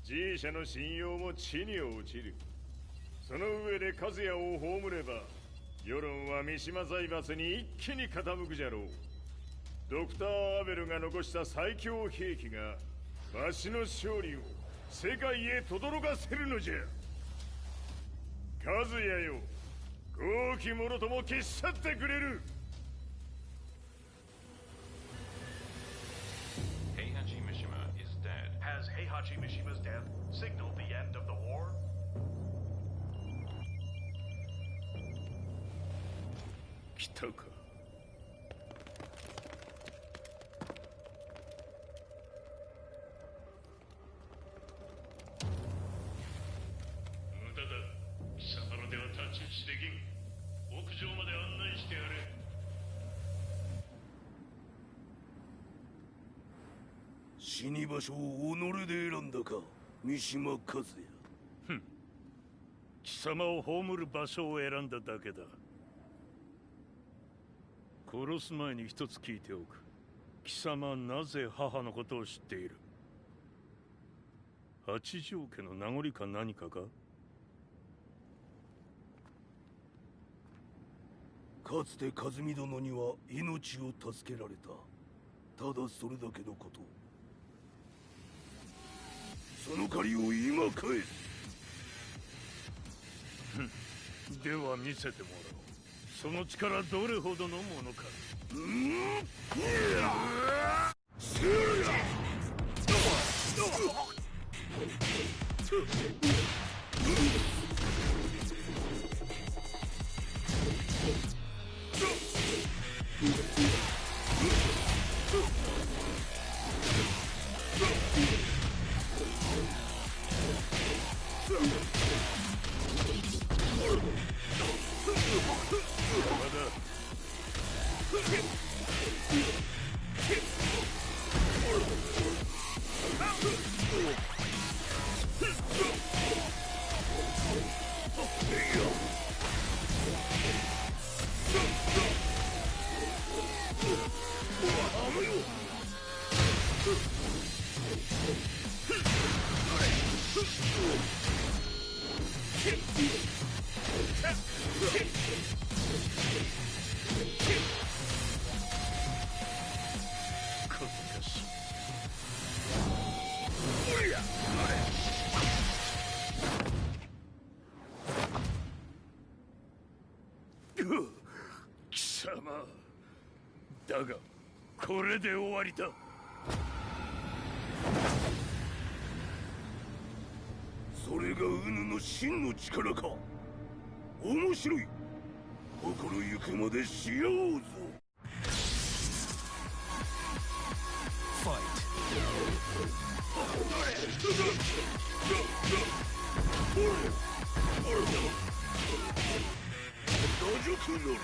G 社の信用も地に落ちる。その上で和也を葬れば世論は三島財閥に一気に傾くじゃろう。ドクター・アベルが残した最強兵器がわしの勝利を世界へ轟かせるのじゃ。和也よ、豪輝者とも消し去ってくれる。Heihachi Mishima is dead. Has Heihachi Mishima's death signaled the end of the war? 来たか。無駄だ。貴様らでは太刀打ちできん。屋上まで案内してやれ。死に場所を己で選んだか、三島和也。貴様を葬る場所を選んだだけだ。殺す前に一つ聞いておく。貴様はなぜ母のことを知っている？八条家の名残か何かか？かつて和美殿には命を助けられた。ただそれだけのこと。その借りを今返す。では見せてもらおう。その力どれほどのものか。貴様だがこれで終わりだ。それがウヌの真の力か。面白い。心ゆくまでしようぞ。ファイ打辱のり。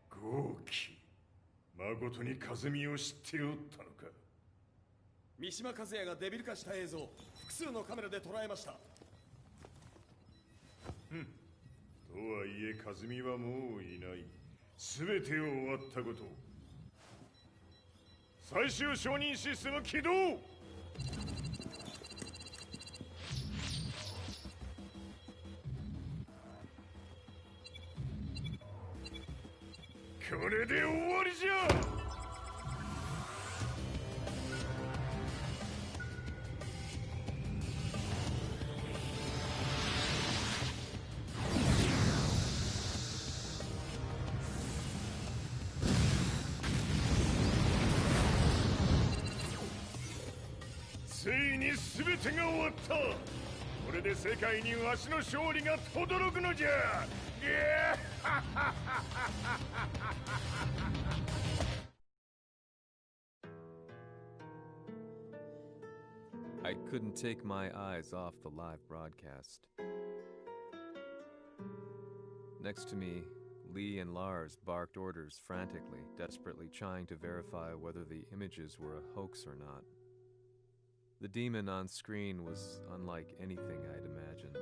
豪輝、まことに和美を知っておったのか。三島和也がデビル化した映像、複数のカメラで捉えました。とはいえ和美はもういない。全てを終わったこと。最終承認システム起動。これで終わりじゃ。ついに全てが終わった。これで世界にわしの勝利が轟くのじゃ。I couldn't take my eyes off the live broadcast. Next to me, Lee and Lars barked orders frantically, desperately trying to verify whether the images were a hoax or not. The demon on screen was unlike anything I'd imagined.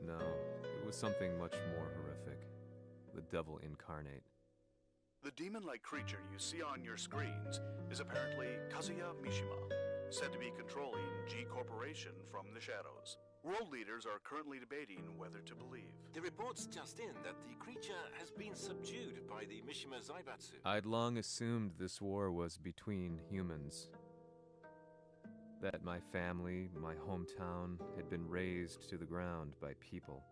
No, it was something much more horrific. The devil incarnate. The demon-like creature you see on your screens is apparently Kazuya Mishima, said to be controlling G Corporation from the shadows. World leaders are currently debating whether to believe. The reports just in that the creature has been subdued by the Mishima Zaibatsu. I'd long assumed this war was between humans. That my family, my hometown, had been razed to the ground by people.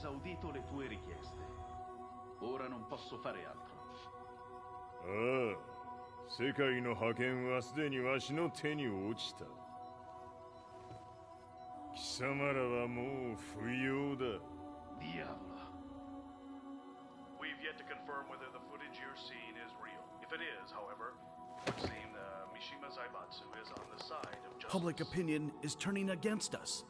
esaudito le tue richieste. Ora non posso fare altro. ああ、世界の覇権はすでにわしの手に落ちた。貴様らはもう不要だ。Diavolo. We've yet to confirm whether the footage you're seeing is real. If it is, however, it would seem Mishima Zaibatsu is on the side of justice. Public opinion is turning against us.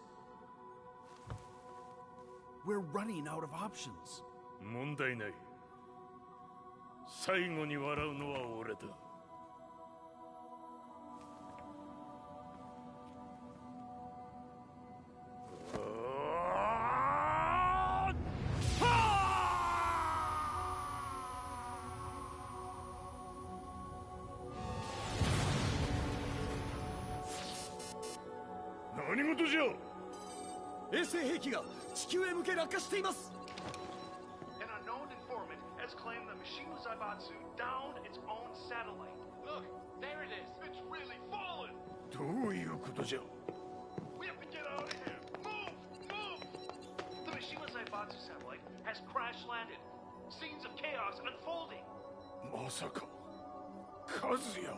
We're running out of options. 問題ない。最後に笑うのは俺だ。何事じゃ。衛星兵器が地球へ向け落下しています。 An unknown informant has claimed the Mishima Zaibatsu downed its own satellite. Look, there it is. It's really fallen. どういうことじゃ。 We have to get out of here. Move! Move! The Mishima Zaibatsu satellite has crash landed. Scenes of chaos unfolding. まさか和也。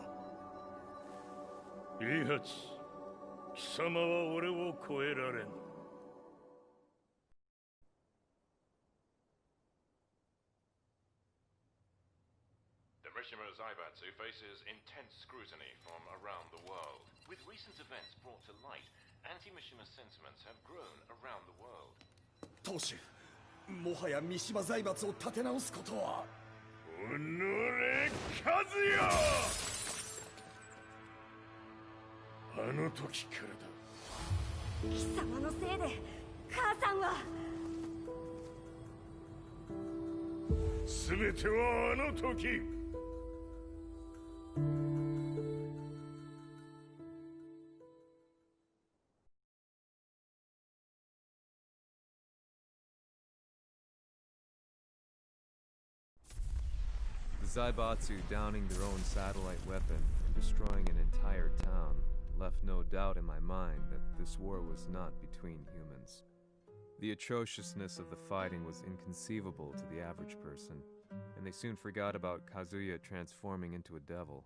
イハチ、貴様は俺を超えられん。The Mishima Zaibatsu faces intense scrutiny from around the world. With recent events brought to light, anti-Mishima sentiments have grown around the world. 当主、もはや三島財閥を立て直すことは。おのれ、和也。あの時からだ。貴様のせいで母さんは。全てはあの時。The Zaibatsu downing their own satellite weapon and destroying an entire town left no doubt in my mind that this war was not between humans. The atrociousness of the fighting was inconceivable to the average person, and they soon forgot about Kazuya transforming into a devil,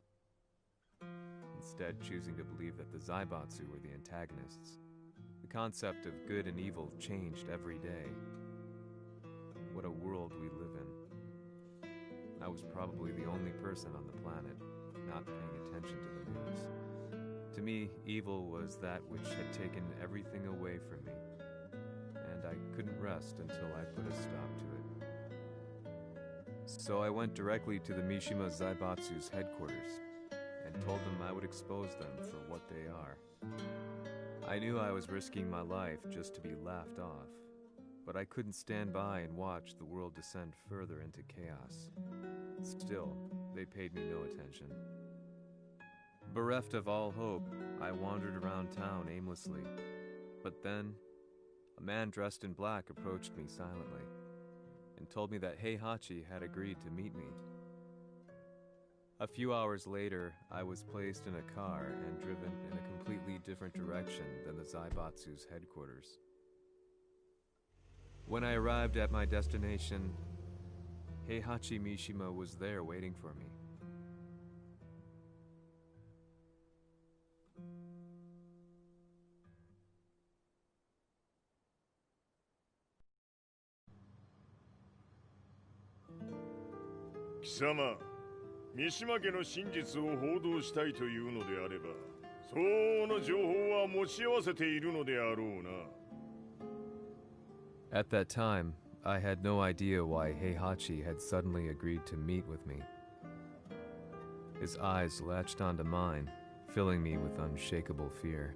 instead choosing to believe that the Zaibatsu were the antagonists. The concept of good and evil changed every day. What a world we live in. I was probably the only person on the planet not paying attention to the news. To me, evil was that which had taken everything away from me, and I couldn't rest until I put a stop to it. So I went directly to the Mishima Zaibatsu's headquarters and told them I would expose them for what they are. I knew I was risking my life just to be laughed off, but I couldn't stand by and watch the world descend further into chaos. Still, they paid me no attention. Bereft of all hope, I wandered around town aimlessly. But then, a man dressed in black approached me silently and told me that Heihachi had agreed to meet me. A few hours later, I was placed in a car and driven in a completely different direction than the Zaibatsu's headquarters. When I arrived at my destination, Heihachi Mishima was there waiting for me. "貴様、三島家の真実を報道したいというのであれば、相応の情報は持ち合わせているのであろうな。" At that time, I had no idea why Heihachi had suddenly agreed to meet with me. His eyes latched onto mine, filling me with unshakable fear.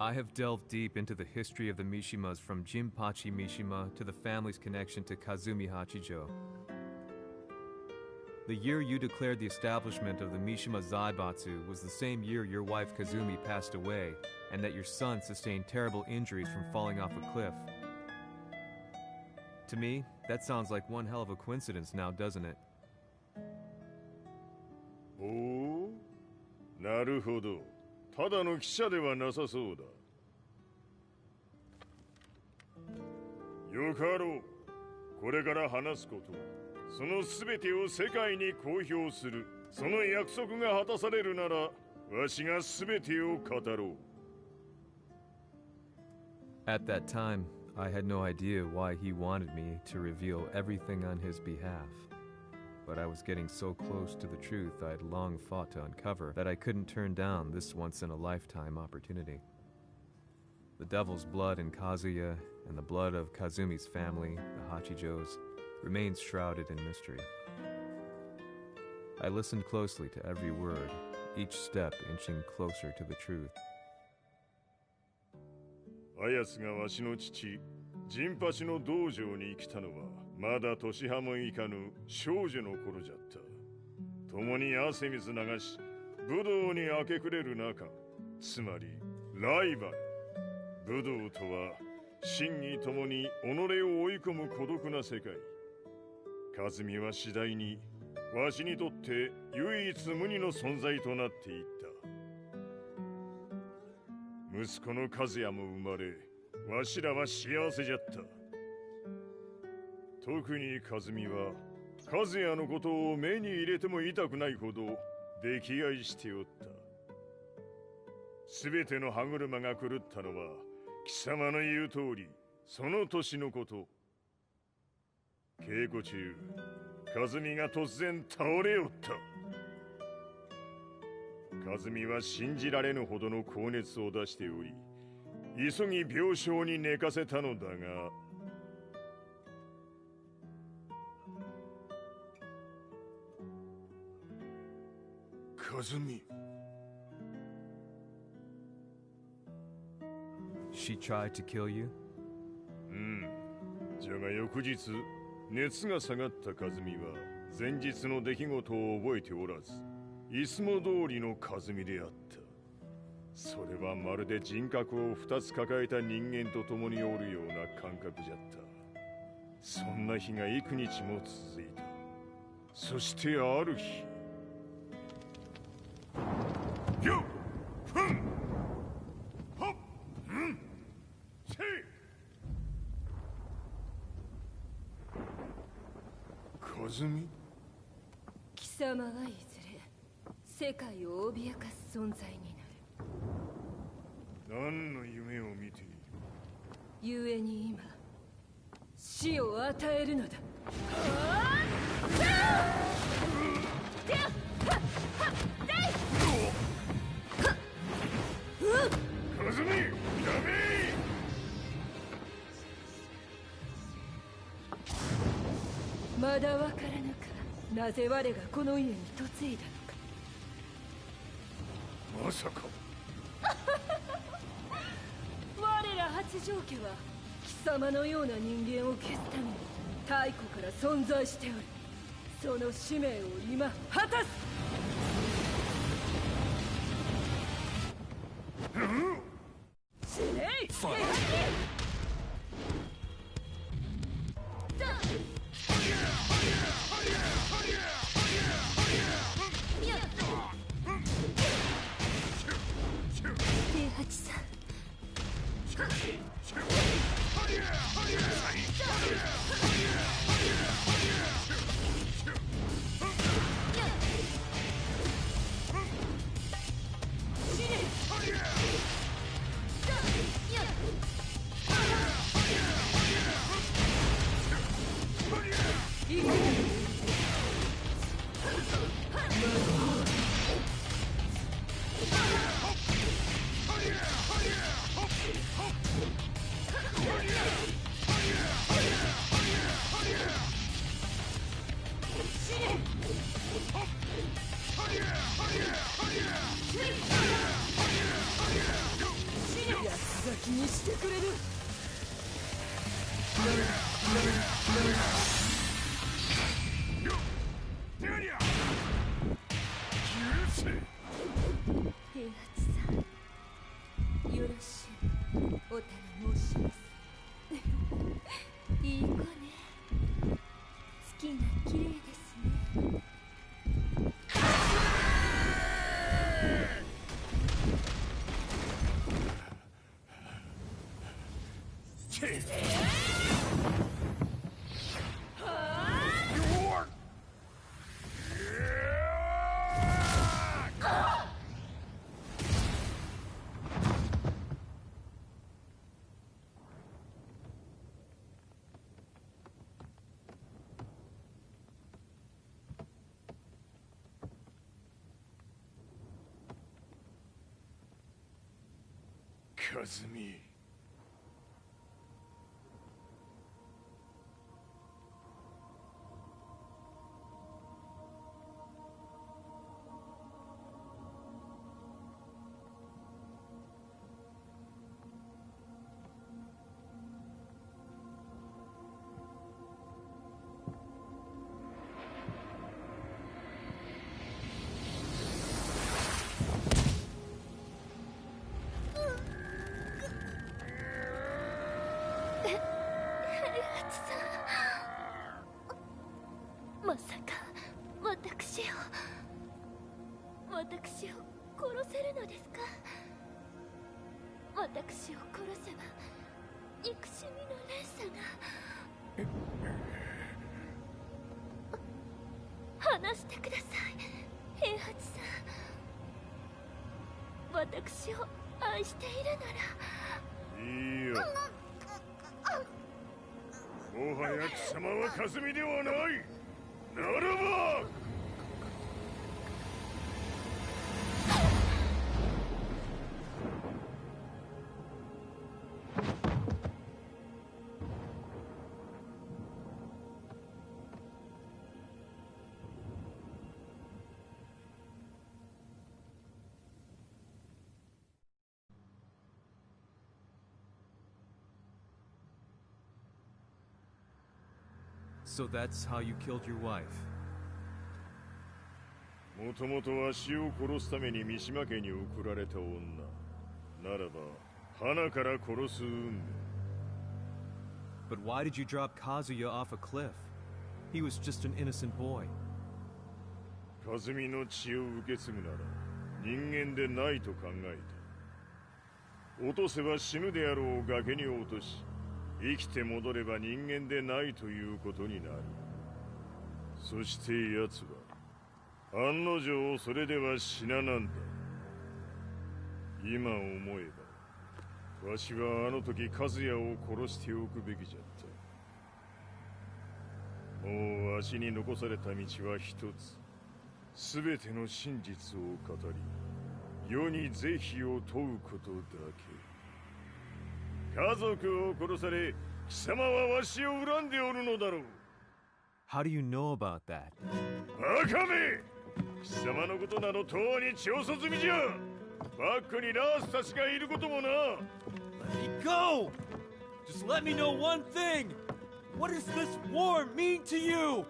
I have delved deep into the history of the Mishimas from Jinpachi Mishima to the family's connection to Kazumi Hachijo. The year you declared the establishment of the Mishima Zaibatsu was the same year your wife Kazumi passed away, and that your son sustained terrible injuries from falling off a cliff. To me, that sounds like one hell of a coincidence now, doesn't it? おお、なるほど。ただの記者ではなさそうだ。よかろう。これから話すこと、その全てを世界に公表する。その約束が果たされるなら、わしが全てを語ろう。At that time, I had no idea why he wanted me to reveal everything on his behalf. But I was getting so close to the truth I'd long fought to uncover that I couldn't turn down this once-in-a-lifetime opportunity. The devil's blood in Kazuya and the blood of Kazumi's family, the Hachijos, remains shrouded in mystery. I listened closely to every word, each step inching closer to the truth. あやつがわしの父、ジンパチの道場に来たのは、まだ年端もいかぬ少女の頃じゃった。共に汗水流し、武道に明け暮れる中、つまりライバル。武道とは、真に共に己を追い込む孤独な世界。和美は次第に、わしにとって唯一無二の存在となっていった。息子の和也も生まれ、わしらは幸せじゃった。特に和美は、和也のことを目に入れても痛くないほど溺愛しておった。すべての歯車が狂ったのは、貴様の言う通り、その年のこと。稽古中、和美が突然倒れおった。和美は信じられぬほどの高熱を出しており、急ぎ病床に寝かせたのだが、和美。She tried to kill you? じゃが翌日、熱が下がった和美は、前日の出来事を覚えておらず、いつも通りの和美であった。それはまるで人格を2つ抱えた人間と共におるような感覚じゃった。そんな日が幾日も続いた。そしてある日、よっふんほっんせい和美。貴様はいずれ世界を脅かす存在になる。何の夢を見ている。故に今死を与えるのだ。和美、ダメ。まだわからぬか、なぜ我がこの家に嫁いだのか。まさか。我ら八丈家は貴様のような人間を消すために太古から存在しておる。その使命を今果たす。死ねい。平八さん。気にしてくれる。平八さん、よろしゅうお頼申します。いい子ね。月が綺麗ですね。和美。まさか私を殺せるのですか？私を殺せば憎しみの連鎖が。話してください、平八さん。私を愛しているなら。いいよ。もはや貴様は和美ではない。ならばSo that's how you killed your wife. もともとわしを殺すために三島家に送られた女ならば花から殺す運命。 But why did you drop Kazuya off a cliff? He was just an innocent boy. 和美の血を受け継ぐなら人間でないと考えた。落とせば死ぬであろう崖に落とし、生きて戻れば人間でないということになる。そして奴は案の定それでは死ななんだ。今思えばわしはあの時和也を殺しておくべきじゃった。もうわしに残された道は一つ。すべての真実を語り世に是非を問うことだけ。家族を殺され貴様はわしを恨んでおるのだろう。 How do you know about that? バカめ！貴様のことなどとうに調査済みじゃ。バックにラースたちがいることもな。 Let me go! Just let me know one thing! What does this war mean to you?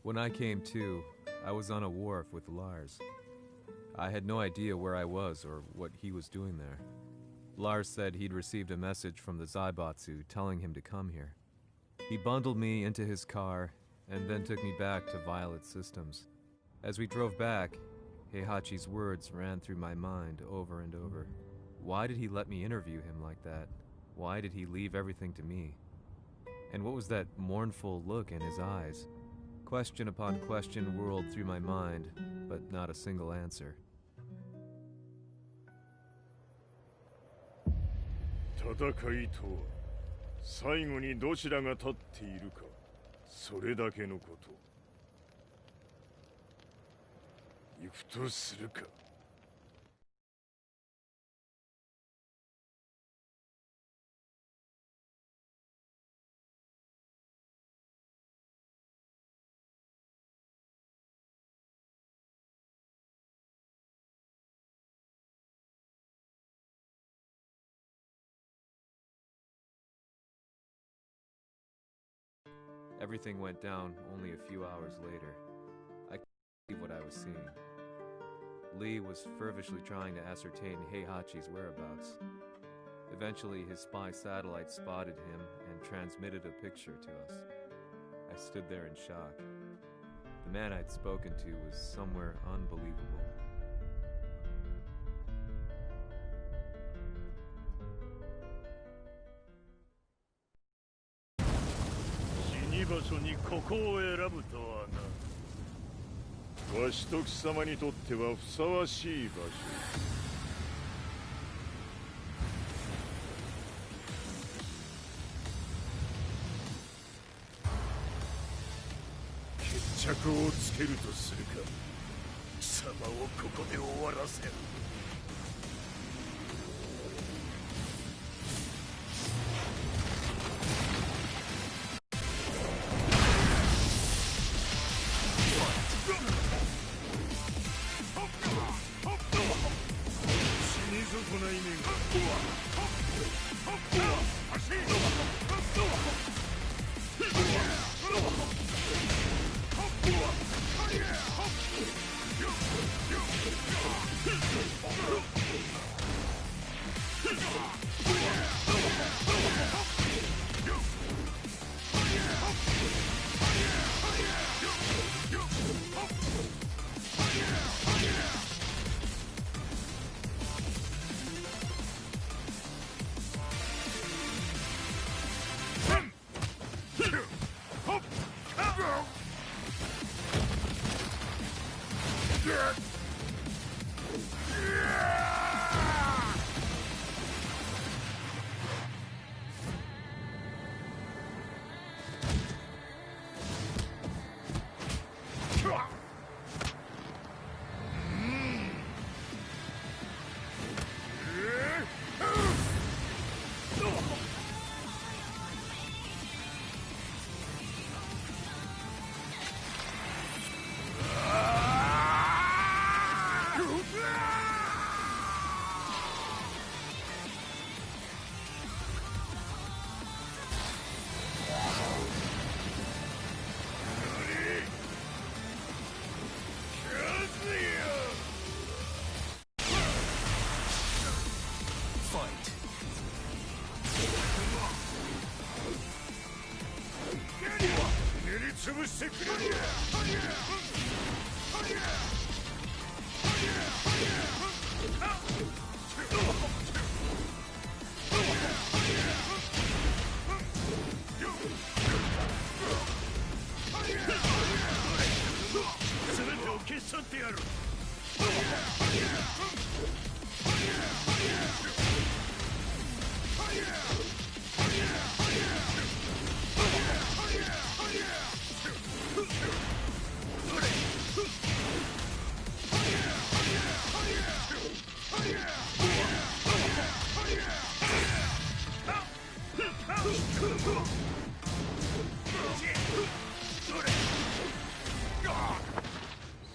When I came to, I was on a wharf with Lars. I had no idea where I was or what he was doing there. Lars said he'd received a message from the Zaibatsu telling him to come here. He bundled me into his car and then took me back to Violet Systems. As we drove back, Heihachi's words ran through my mind over and over. Why did he let me interview him like that? Why did he leave everything to me? And what was that mournful look in his eyes? Question upon question whirled through my mind, but not a single answer. 戦いとは最後にどちらが立っているか、それだけのこと。行くとするか。Everything went down only a few hours later. I couldn't believe what I was seeing. Lee was feverishly trying to ascertain Heihachi's whereabouts. Eventually, his spy satellite spotted him and transmitted a picture to us. I stood there in shock. The man I'd spoken to was somewhere unbelievable. 場所にここを選ぶとはな。わしと貴様にとってはふさわしい場所。着をつけるとするか。貴様をここで終わらせる。死に損ない目が。潰してくれる。全てを消し去ってやる。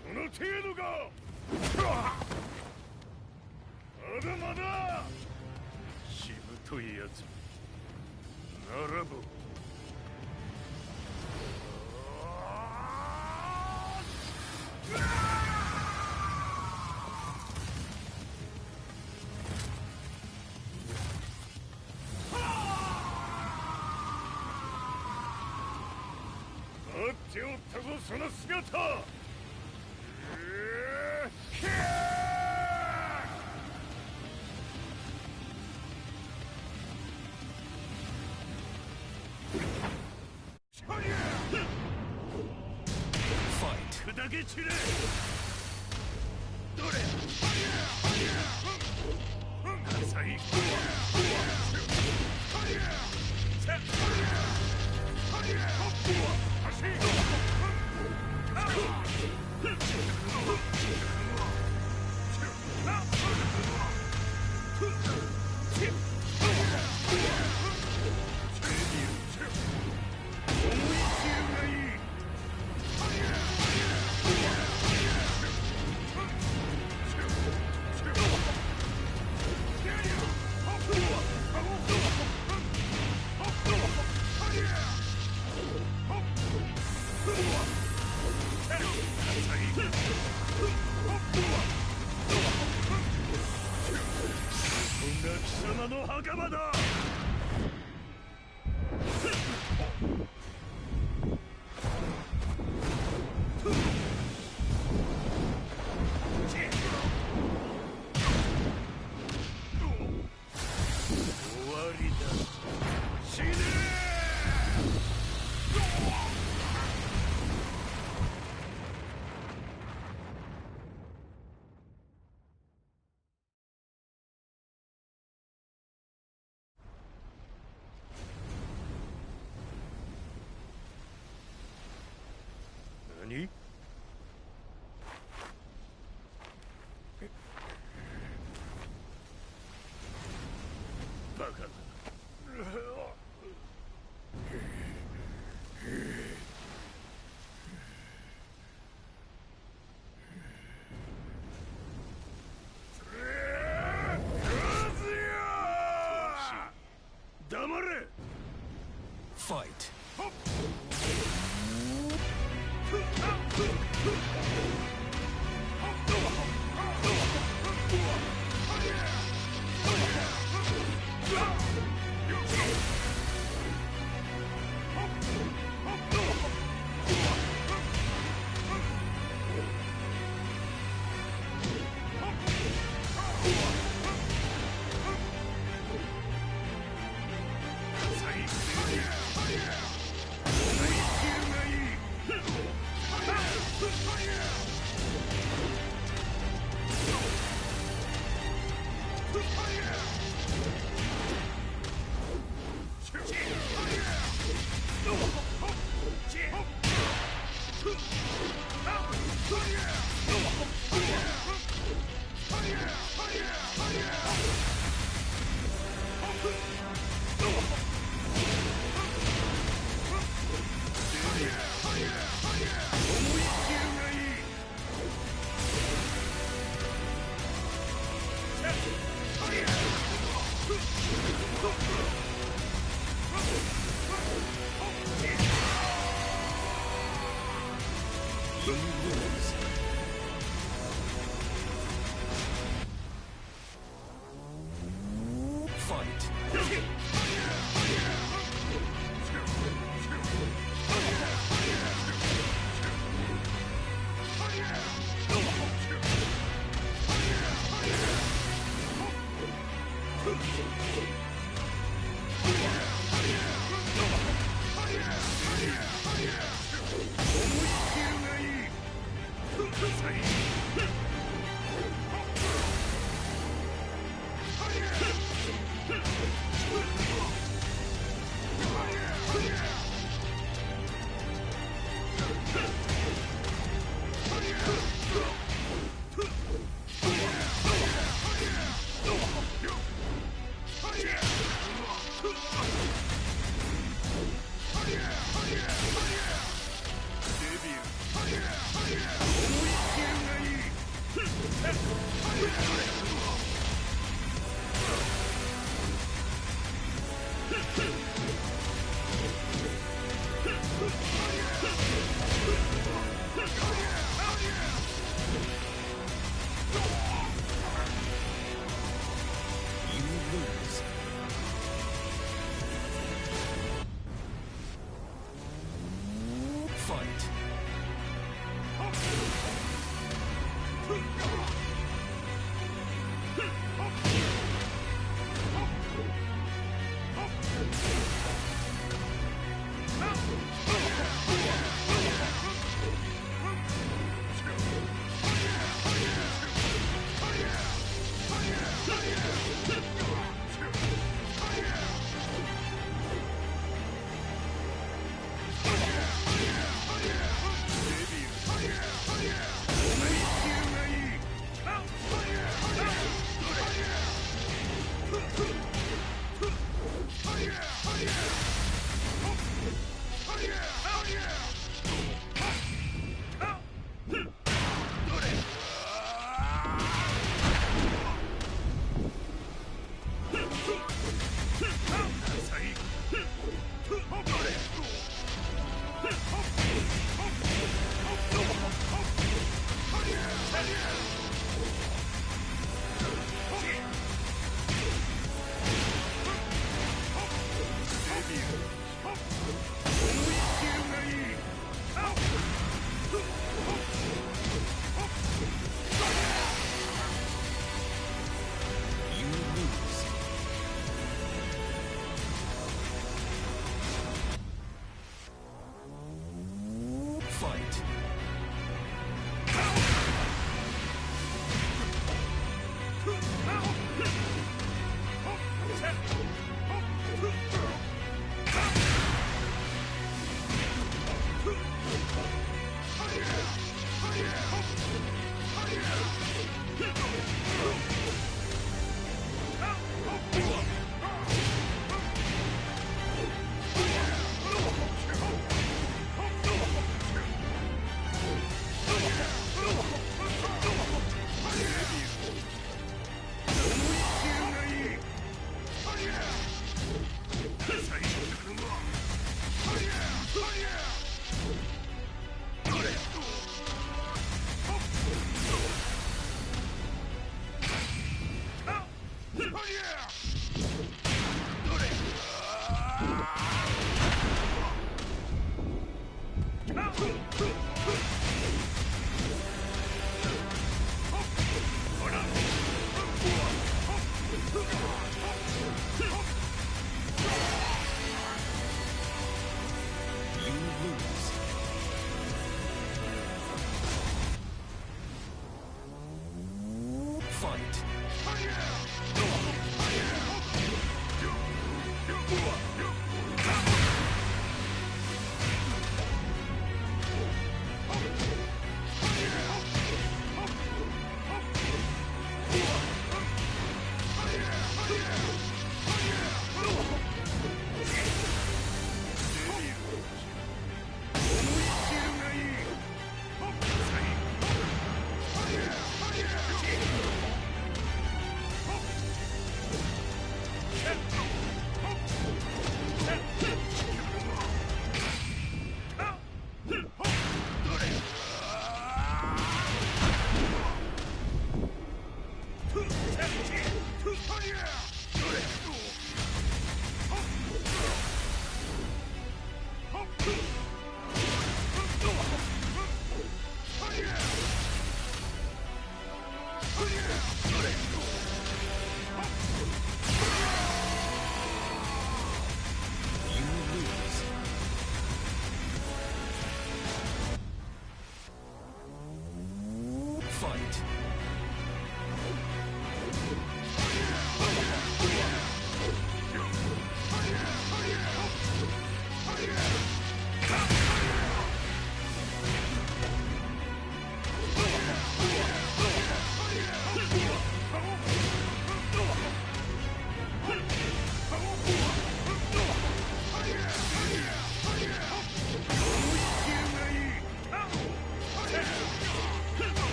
その程度か。まだまだ。しぶといやつ。ならば待っておったぞ、その姿。砕け散れ。どれ。浅い。何？バカな。黙れ。Fight.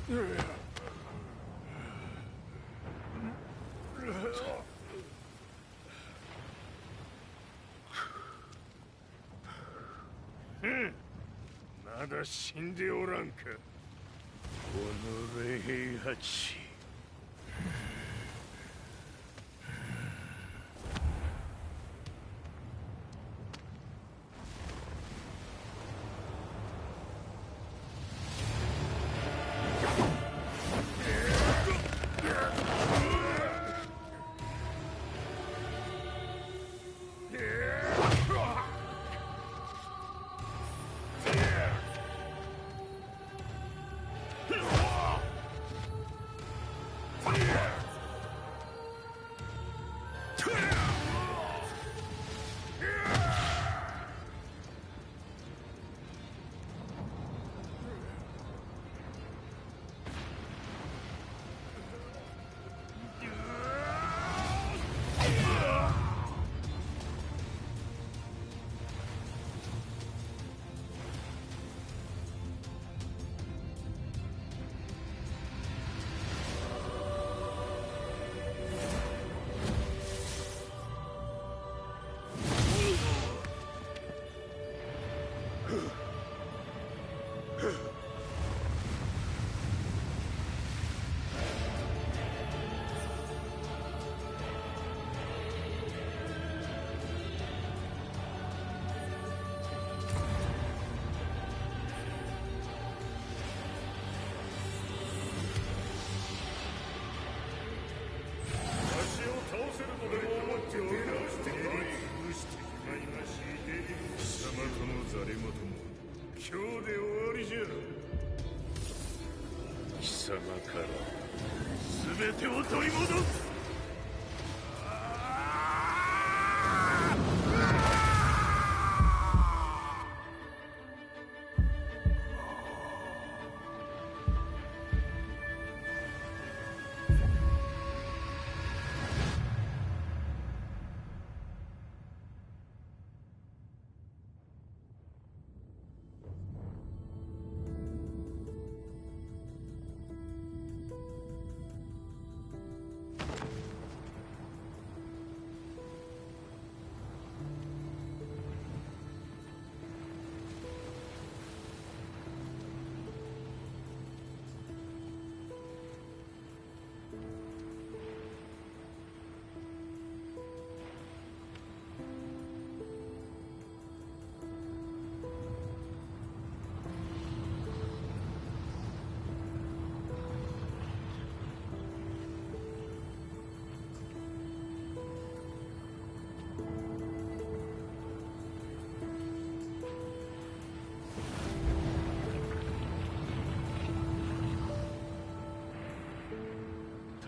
まだ死んでおらんか。おのれ平八。今日で終わりじゃ。貴様から全てを取り戻す。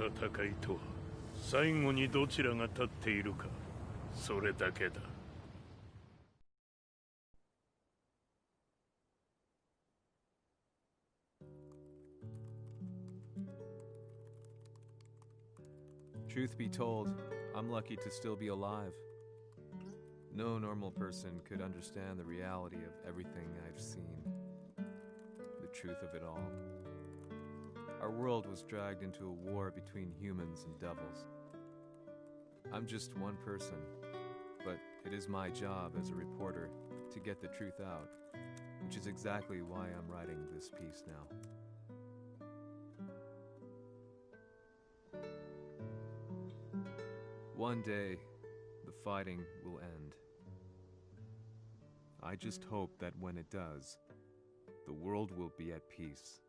戦いとは最後にどちらが立っているか、それだけだ。Truth be told, I'm lucky to still be alive. No normal person could understand the reality of everything I've seen, the truth of it all. Our world was dragged into a war between humans and devils. I'm just one person, but it is my job as a reporter to get the truth out, which is exactly why I'm writing this piece now. One day, the fighting will end. I just hope that when it does, the world will be at peace.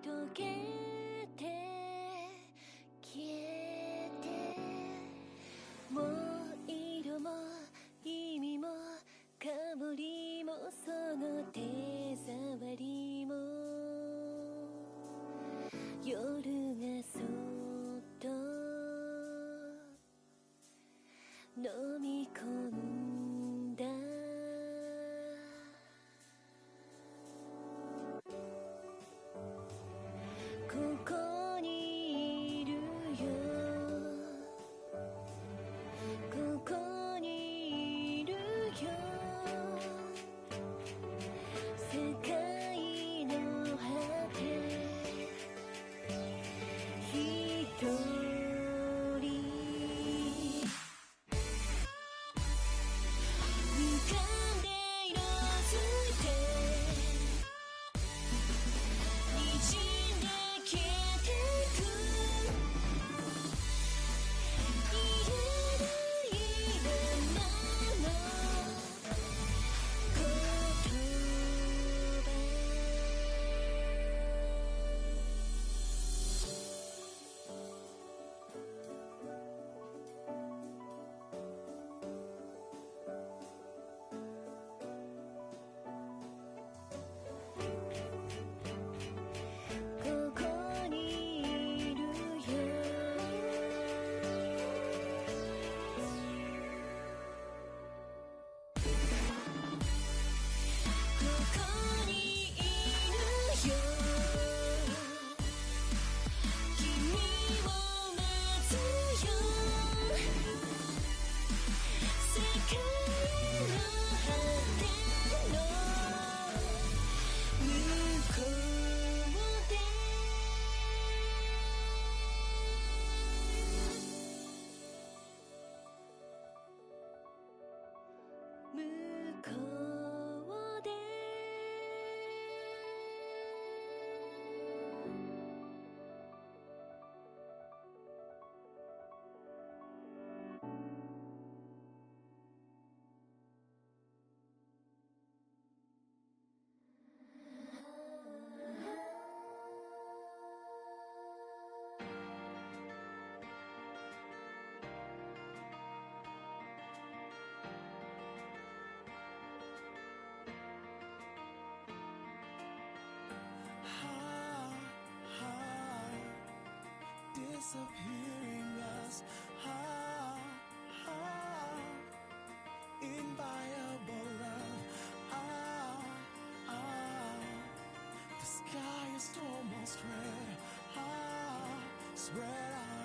溶けて消えて、もう色も意味も香りもその手触りも、夜がそっと飲み込んだ。ここにいるよ、ここにいるよ、世界の果て一人浮かんで色づいて滲んで消えてく、言えないままの言葉。ここにいるよ、ここにいるよ、君を待つよ、世界の果ての向こうで。向こうで。Disappearing us, inviolable love, the sky is almost red, spread out.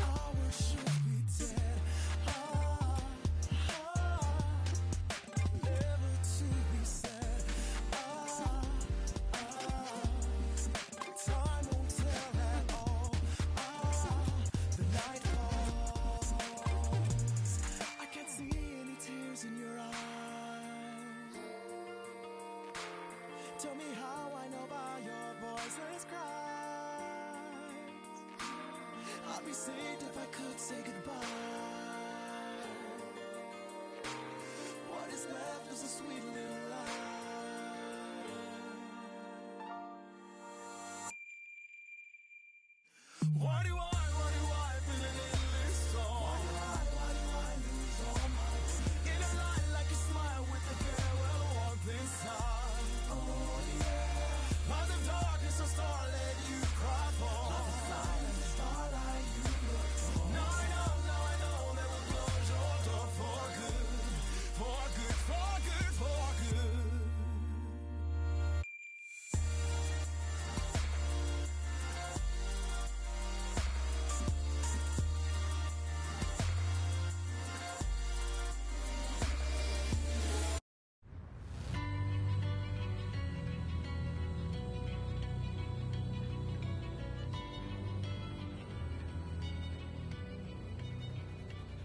Our should be dead, never to be said. Time won't tell at all. The night falls. I can't see any tears in your eyes. Tell me how I know by your voiceless cries. I'd be saved if I could say goodbye. What is left is a sweet little lie. Why do I feel an endless song? Why do I lose all my time? In a light like a smile with a farewell warmth inside. Oh yeah. Out of darkness a starlet you cry for. Out of silence starlight you look for. Now I know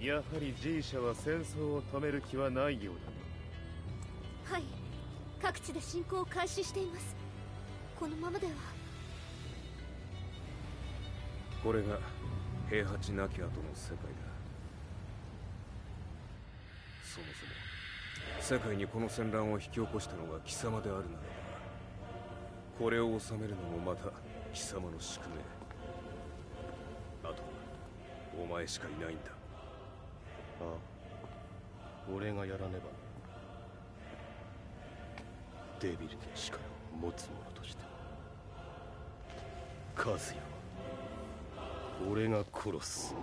やはり G 社は戦争を止める気はないようはい、各地で侵攻を開始しています。このままでは。これが平八なき後の世界だ。そもそも世界にこの戦乱を引き起こしたのが貴様であるならば、これを治めるのもまた貴様の宿命。あとはお前しかいないんだ。ああ、俺がやらねば。デビルの力を持つ者として和也は俺が殺す。